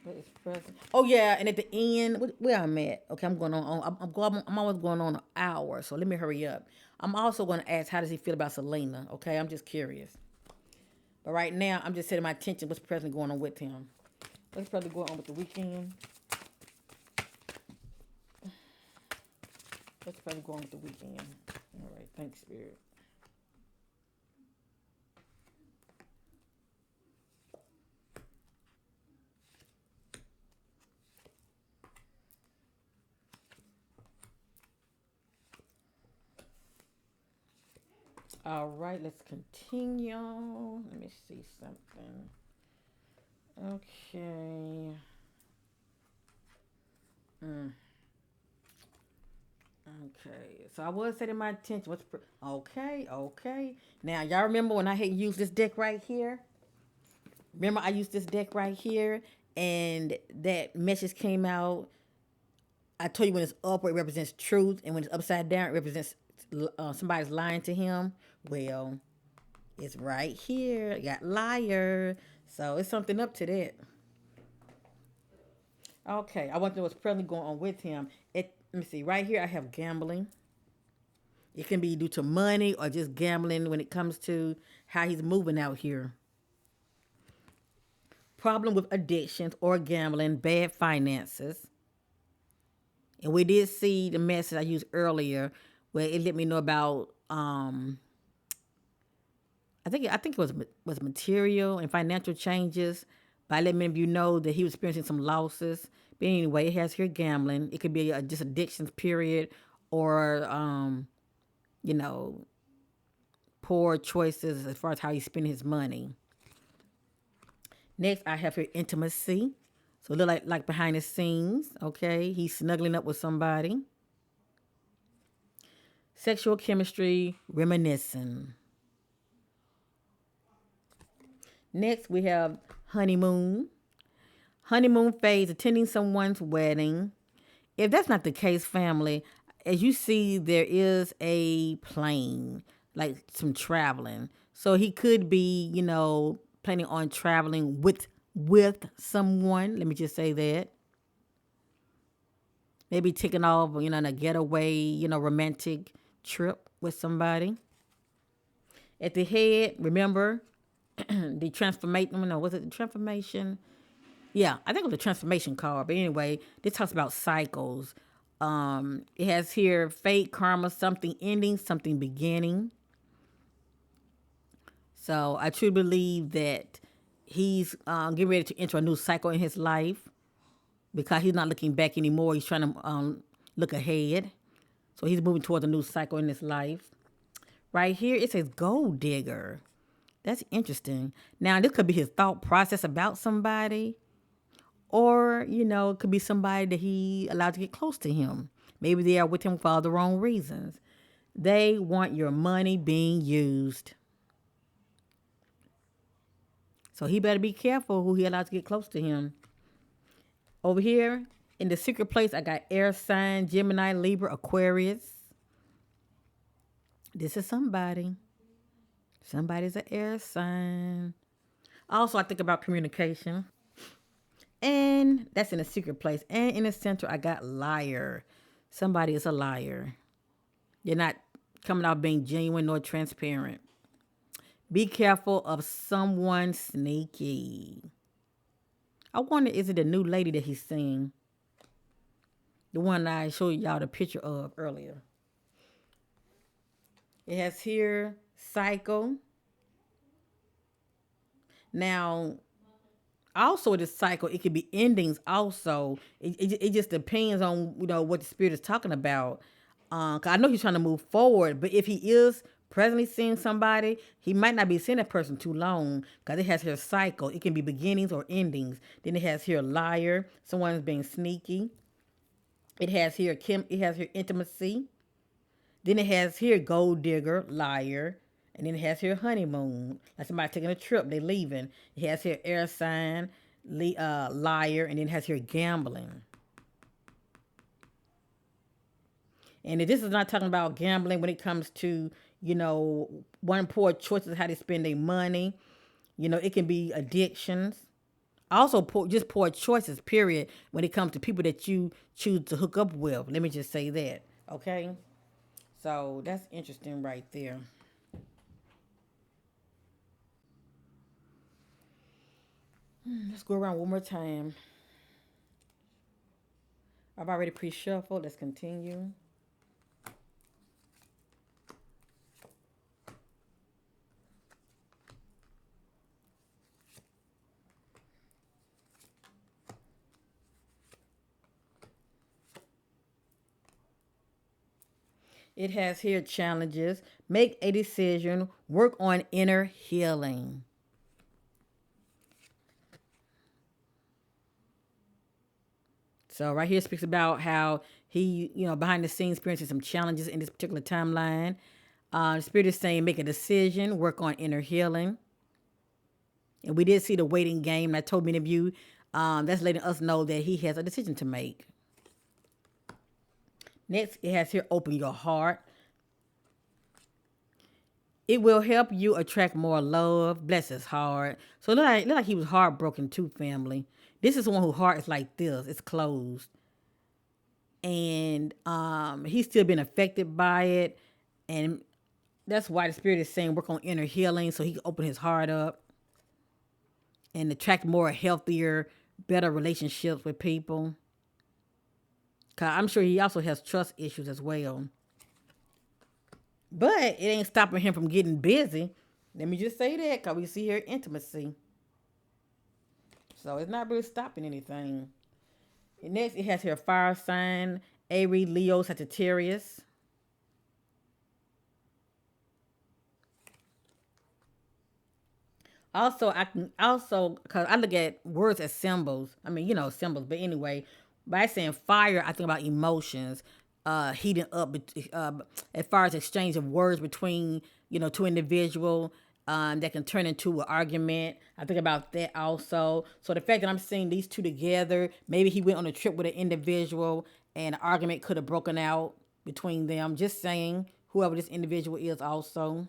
What is present? Oh yeah, and at the end, where I'm at? Okay, I'm going on. I'm always going on an hour. So let me hurry up. I'm also going to ask, how does he feel about Selena? Okay, I'm just curious. But right now, I'm just setting my attention. What's present going on with him? What's present going on with the weekend? What's present going on with the weekend? All right, thanks, Spirit. All right, let's continue. Let me see something. Okay. Mm, okay. So I was setting my attention. Okay, okay. Now y'all remember when I had used this deck right here? Remember I used this deck right here, and that message came out. I told you when it's up, it represents truth, and when it's upside down, it represents somebody's lying to him. Well, it's right here. I got liar. So it's something up to that. Okay, I want to know what's presently going on with him. Let me see. Right here, I have gambling. It can be due to money or just gambling when it comes to how he's moving out here. Problem with addictions or gambling, bad finances. And we did see the message I used earlier where it let me know about I think it was material and financial changes by letting you know that he was experiencing some losses. But anyway, it has here gambling. It could be just addictions period or you know, poor choices as far as how he's spending his money. Next, I have here intimacy. So it look like behind the scenes, okay? He's snuggling up with somebody. Sexual chemistry, reminiscing. Next, we have honeymoon. Honeymoon phase, attending someone's wedding. If that's not the case, family, as you see, there is a plane, like some traveling. So he could be, planning on traveling with someone. Let me just say that. Maybe taking off, on a getaway, romantic trip with somebody. At the head, remember the transformation. No, was it the transformation? Yeah, I think it was a transformation card. But anyway, this talks about cycles. It has here fate, karma, something ending, something beginning. So I truly believe that he's getting ready to enter a new cycle in his life because he's not looking back anymore. He's trying to look ahead. So he's moving towards a new cycle in his life. Right here, it says gold digger. That's interesting. Now, this could be his thought process about somebody, or, it could be somebody that he allowed to get close to him. Maybe they are with him for all the wrong reasons. They want your money being used. So he better be careful who he allows to get close to him. Over here, in the secret place, I got air sign, Gemini, Libra, Aquarius. This is somebody. Somebody's an air sign. Also, I think about communication. And that's in a secret place. And in the center, I got liar. Somebody is a liar. You're not coming out being genuine nor transparent. Be careful of someone sneaky. I wonder, is it a new lady that he's seeing? The one I showed y'all the picture of earlier. It has here cycle. Now, also this cycle, it could be endings also. It just depends on, what the spirit is talking about. 'Cause I know he's trying to move forward, but if he is presently seeing somebody, he might not be seeing that person too long because it has here cycle. It can be beginnings or endings. Then it has here liar, someone's being sneaky. It has here intimacy. Then it has here gold digger, liar. And then it has here honeymoon. Like somebody taking a trip, they leaving. It has here air sign, liar, and then it has here gambling. And if this is not talking about gambling when it comes to, one poor choices, how they spend their money. It can be addictions. Also, just poor choices, period, when it comes to people that you choose to hook up with. Let me just say that, okay? So that's interesting right there. Let's go around one more time. I've already pre-shuffled. Let's continue. It has here challenges. Make a decision. Work on inner healing. So right here speaks about how he, behind the scenes experiencing some challenges in this particular timeline. The spirit is saying make a decision, work on inner healing. And we did see the waiting game. And I told many of you that's letting us know that he has a decision to make. Next, it has here open your heart. It will help you attract more love. Bless his heart. So look like he was heartbroken too, family. This is someone whose heart is like this. It's closed. And he's still been affected by it. And that's why the spirit is saying work on inner healing so he can open his heart up and attract more healthier, better relationships with people. Cause I'm sure he also has trust issues as well. But it ain't stopping him from getting busy. Let me just say that, because we see here intimacy. So it's not really stopping anything. And next, it has here fire sign, Aries, Leo, Sagittarius. Also, because I look at words as symbols. I mean, symbols. But anyway, by saying fire, I think about emotions, heating up. As far as exchange of words between two individuals, that can turn into an argument. I think about that also. So the fact that I'm seeing these two together, maybe he went on a trip with an individual, and an argument could have broken out between them. Just saying, whoever this individual is, also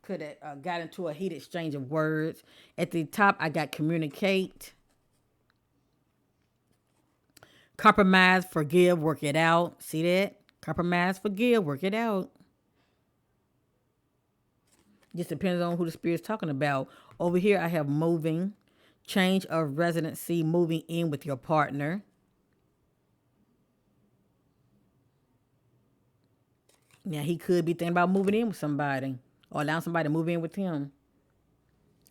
could have got into a heated exchange of words. At the top, I got communicate, compromise, forgive, work it out. See that? Compromise, forgive, work it out. Just depends on who the spirit's talking about. Over here, I have moving, change of residency, moving in with your partner. Now, he could be thinking about moving in with somebody or allowing somebody to move in with him.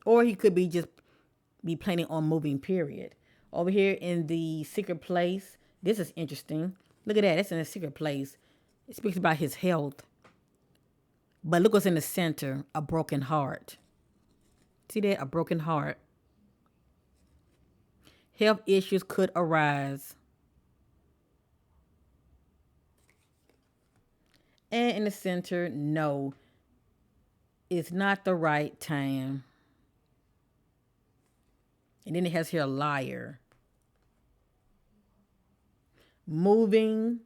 Or he could be planning on moving, period. Over here in the secret place, this is interesting. Look at that. That's in a secret place. It speaks about his health. But look what's in the center, a broken heart. See that? A broken heart. Health issues could arise. And in the center, no, it's not the right time. And then it has here a liar. Moving,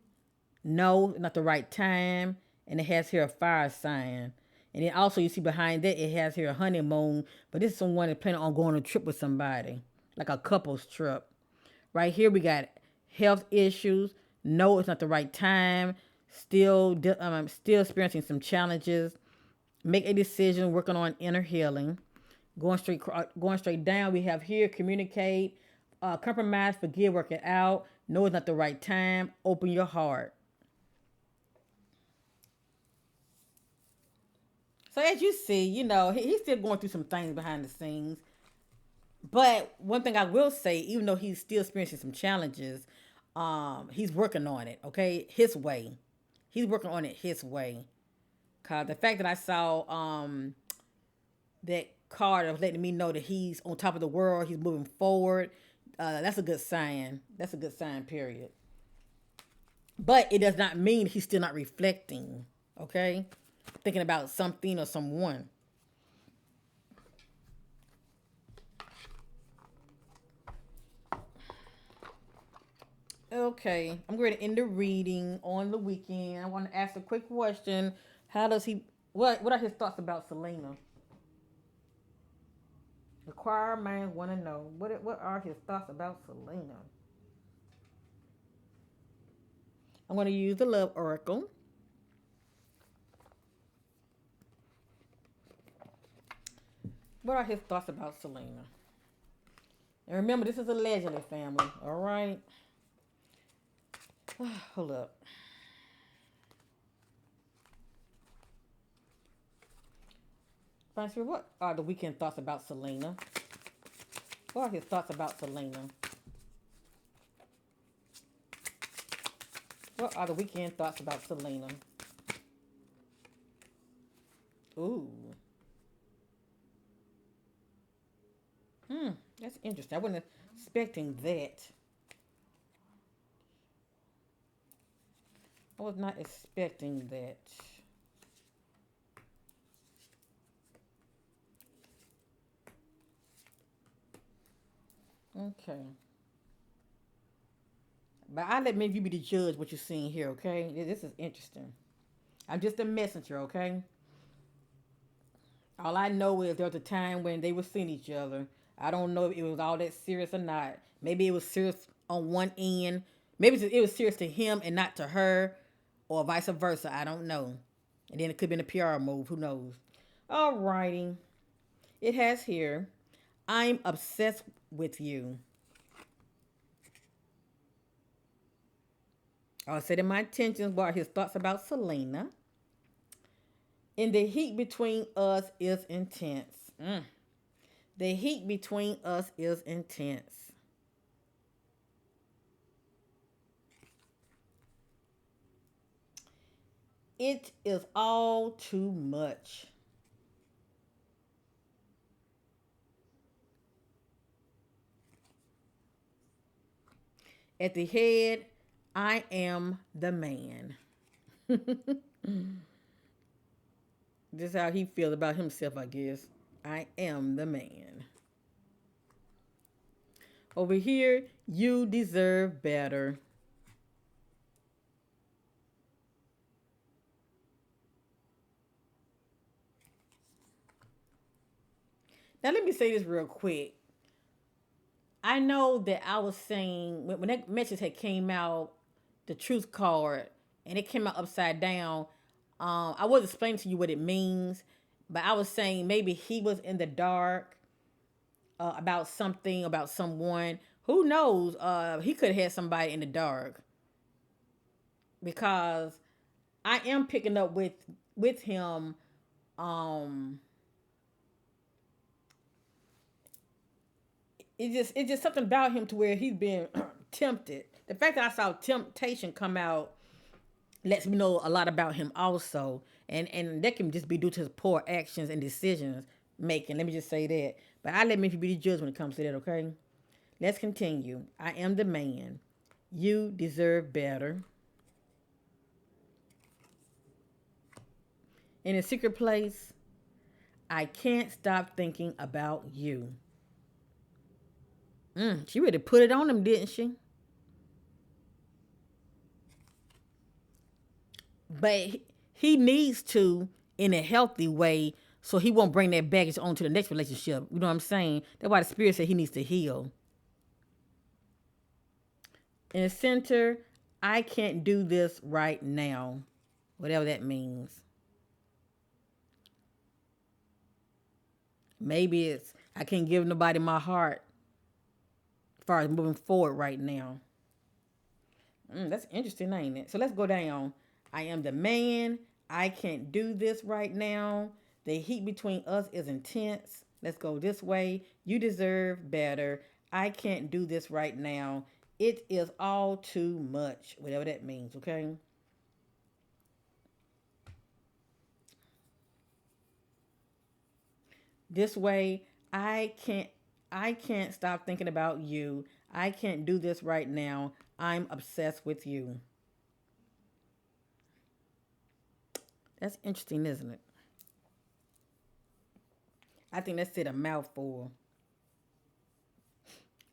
no, not the right time. And it has here a fire sign. And then also you see behind that it has here a honeymoon. But this is someone that's planning on going on a trip with somebody. Like a couple's trip. Right here we got health issues. No, it's not the right time. Still experiencing some challenges. Make a decision, working on inner healing. Going straight down, we have here communicate, compromise, forgive, work it out. No, it's not the right time. Open your heart. So as you see, he's still going through some things behind the scenes. But one thing I will say, even though he's still experiencing some challenges, he's working on it. Okay, his way. He's working on it his way. Cause the fact that I saw that card of letting me know that he's on top of the world, he's moving forward. That's a good sign. That's a good sign, period. But it does not mean he's still not reflecting. Okay, thinking about something or someone. Okay, I'm going to end the reading on the weekend. I want to ask a quick question. How does he? What are his thoughts about Selena? The choir minds want to know what are his thoughts about Selena. I'm going to use the Love Oracle. What are his thoughts about Selena? And remember, this is allegedly, family. All right. Hold up. Fancy, what are the Weeknd thoughts about Selena? What are his thoughts about Selena? What are the weekend thoughts about Selena? Ooh. Hmm. That's interesting. I wasn't expecting that. I was not expecting that. Okay. But I let maybe you be the judge what you're seeing here, okay? This is interesting. I'm just a messenger, okay? All I know is there was a time when they were seeing each other. I don't know if it was all that serious or not. Maybe it was serious on one end. Maybe it was serious to him and not to her, or vice versa. I don't know. And then it could have been a PR move. Who knows? Alrighty. It has here. I'm obsessed with you. I said in my intentions were his thoughts about Selena. And the heat between us is intense. The heat between us is intense. It is all too much. At the head, I am the man. This is how he feels about himself, I guess. I am the man. Over here, you deserve better. Now, let me say this real quick. I know that I was saying when that message had came out, the truth card, and it came out upside down. I was explaining to you what it means, but I was saying maybe he was in the dark about something, about someone. Who knows? He could have had somebody in the dark because I am picking up with him. Um, it's just something about him to where he's been tempted. The fact that I saw temptation come out lets me know a lot about him also, and that can just be due to his poor actions and decisions making. Let me just say that. But I let me be the judge when it comes to that. Okay, let's continue. I am the man. You deserve better. In a secret place, I can't stop thinking about you. She really put it on him, didn't she? But he needs to in a healthy way so he won't bring that baggage on to the next relationship. You know what I'm saying? That's why the spirit said he needs to heal. In the center, I can't do this right now. Whatever that means. Maybe it's I can't give nobody my heart as far as moving forward right now. That's interesting, ain't it? So let's go down. I am the man. I can't do this right now. The heat between us is intense. Let's go this way. You deserve better. I can't do this right now. It is all too much. Whatever that means, okay? This way, I can't stop thinking about you. I can't do this right now. I'm obsessed with you. That's interesting, isn't it? I think that's it a mouthful,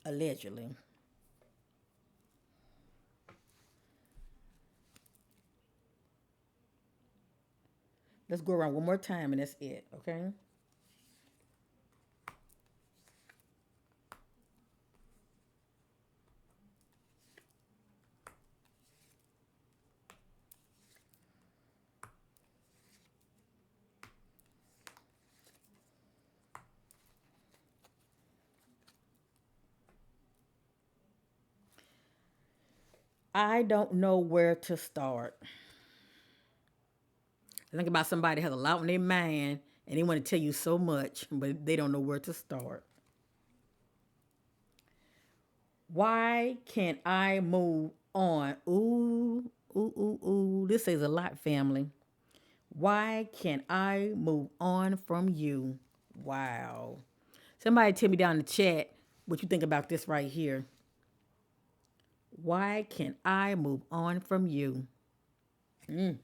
allegedly. Let's go around one more time and that's it, okay? I don't know where to start. I think about somebody that has a lot on their mind and they want to tell you so much, but they don't know where to start. Why can't I move on? Ooh, Ooh, ooh, ooh. This says a lot, family. Why can't I move on from you? Wow. Somebody tell me down in the chat what you think about this right here. Why can't I move on from you? Mm.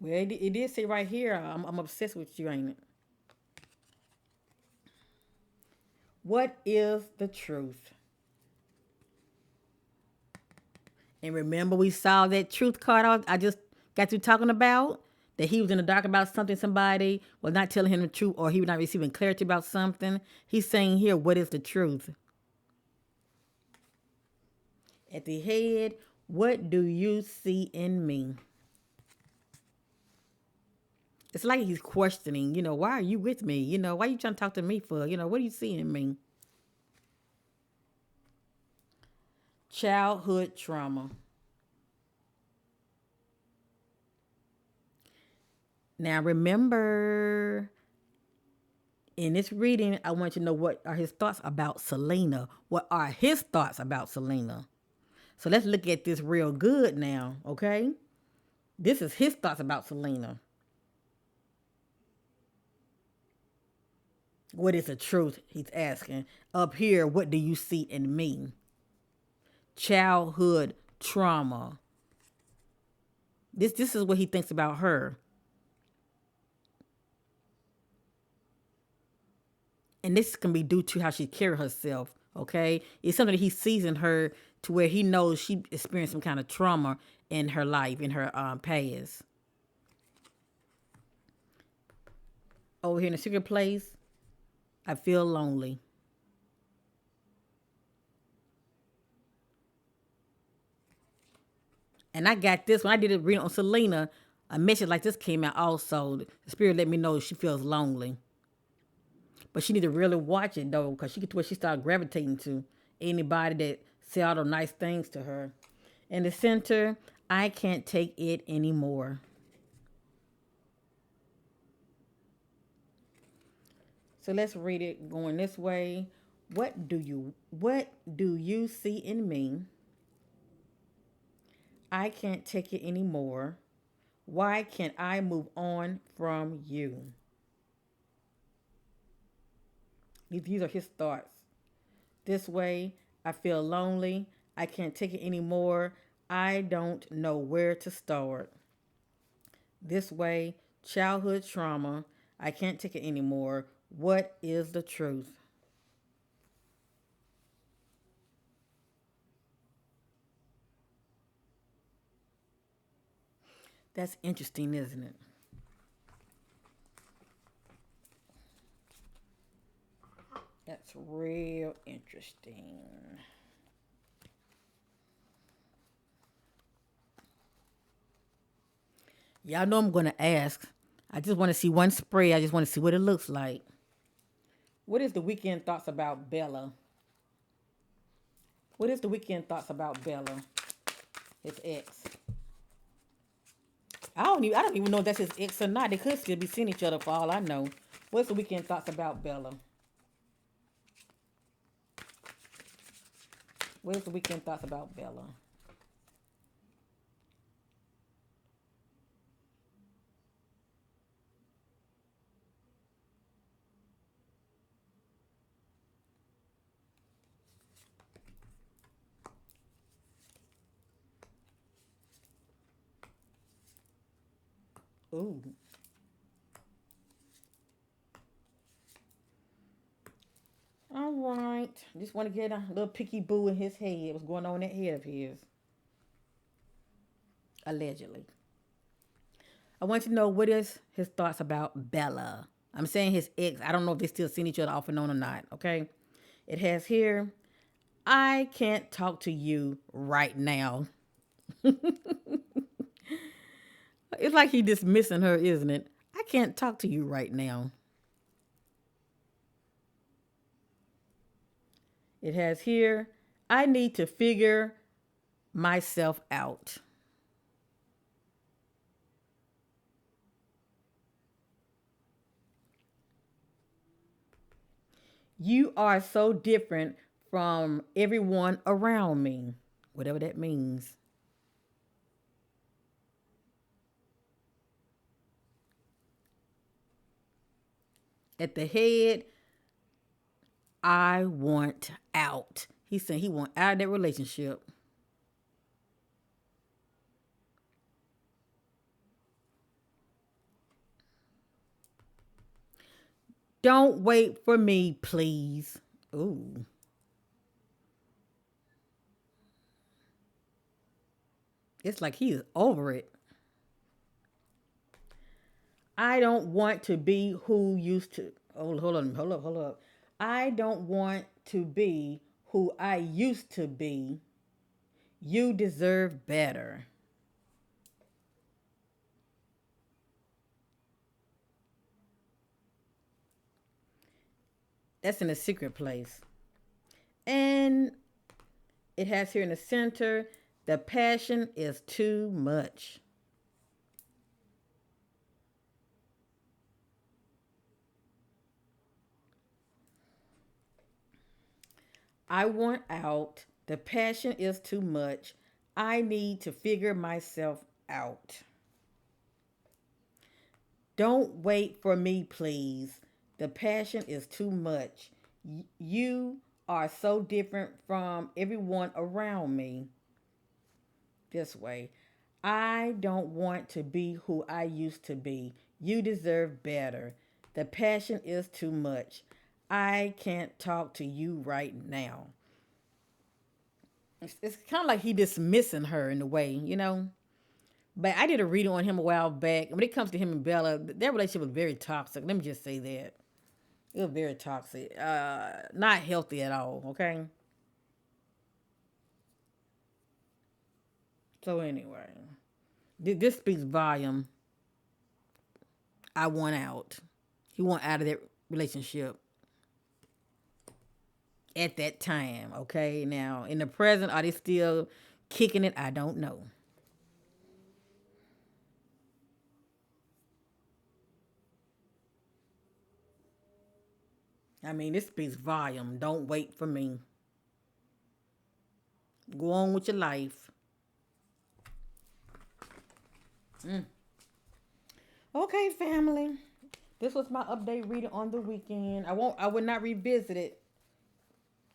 Well, it did say right here, I'm obsessed with you, ain't it? What is the truth? And remember, we saw that truth card I just got you talking about? That he was in the dark about something, somebody was not telling him the truth, or he was not receiving clarity about something. He's saying here, what is the truth? At the head, what do you see in me? It's like he's questioning, why are you with me? Why are you trying to talk to me for? What do you see in me? Childhood trauma. Now remember, in this reading, I want you to know what are his thoughts about Selena. What are his thoughts about Selena? So let's look at this real good now, okay? This is his thoughts about Selena. What is the truth? He's asking. Up here, what do you see in me? Childhood trauma. This is what he thinks about her. And this can be due to how she carries herself, okay? It's something that he sees in her to where he knows she experienced some kind of trauma in her life, in her past. Over here in the secret place, I feel lonely. And I got this when I did a reading on Selena. A message like this came out also. The spirit let me know she feels lonely. But she need to really watch it though, because she get to where she start gravitating to anybody that say all the nice things to her. In the center, I can't take it anymore. So let's read it going this way. What do you see in me? I can't take it anymore. Why can't I move on from you? These are his thoughts. This way, I feel lonely. I can't take it anymore. I don't know where to start. This way, childhood trauma. I can't take it anymore. What is the truth? That's interesting, isn't it? That's real interesting. Y'all know I'm going to ask. I just want to see one spray. I just want to see what it looks like. What is the Weeknd thoughts about Bella? What is the Weeknd thoughts about Bella, his ex? I don't even know if that's his ex or not. They could still be seeing each other for all I know. What's the Weeknd thoughts about Bella? What is the Weeknd thoughts about Bella? Ooh. All right. Just want to get a little picky boo in his head. What's going on in that head of his? Allegedly. I want you to know what is his thoughts about Bella. I'm saying his ex. I don't know if they still seeing each other off and on or not. Okay. It has here, I can't talk to you right now. It's like he dismissing her, isn't it? I can't talk to you right now. It has here, I need to figure myself out. You are so different from everyone around me. whatever that means. At the head, I want out. He's saying he want out of that relationship. Don't wait for me, please. Ooh. It's like he is over it. I don't want to be who used to. Oh, hold up. I don't want to be who I used to be. You deserve better. That's in a secret place. And it has here in the center, the passion is too much. I want out. The passion is too much. I need to figure myself out. Don't wait for me, please. The passion is too much. You are so different from everyone around me. This way. I don't want to be who I used to be. You deserve better. The passion is too much. I can't talk to you right now. It's kind of like he dismissing her in a way, you know? But I did a reading on him a while back. When it comes to him and Bella, their relationship was very toxic. Let me just say that. It was very toxic. Not healthy at all, okay? So anyway, this speaks volume. I want out. He want out of that relationship at that time, okay? Now, in the present, are they still kicking it? I don't know. I mean, this speaks volume. Don't wait for me. Go on with your life. Okay, family. This was my update reading on the weekend. I would not revisit it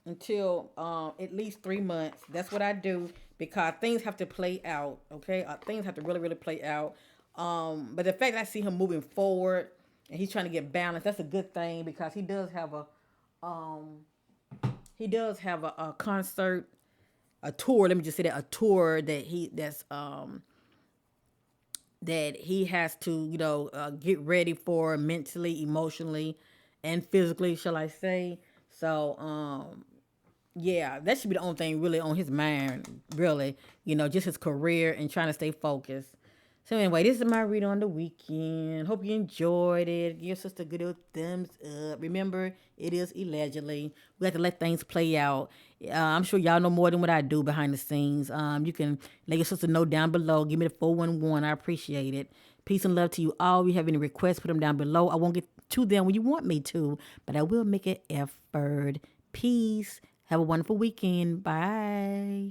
until at least 3 months. That's what I do because things have to play out. Okay, things have to really, really play out. But the fact that I see him moving forward and he's trying to get balanced, that's a good thing because um, he does have a concert, a tour. Let me just say that a tour that he has to, get ready for mentally, emotionally, and physically, shall I say. So, yeah, that should be the only thing really on his mind, really. Just his career and trying to stay focused. So anyway, this is my read on the weekend. Hope you enjoyed it. Give your sister a good old thumbs up. Remember, it is allegedly. We have to let things play out. I'm sure y'all know more than what I do behind the scenes. You can let your sister know down below. Give me the 411. I appreciate it. Peace and love to you all. If you have any requests, put them down below. I won't get to them when you want me to, but I will make an effort. Peace. Have a wonderful weekend. Bye.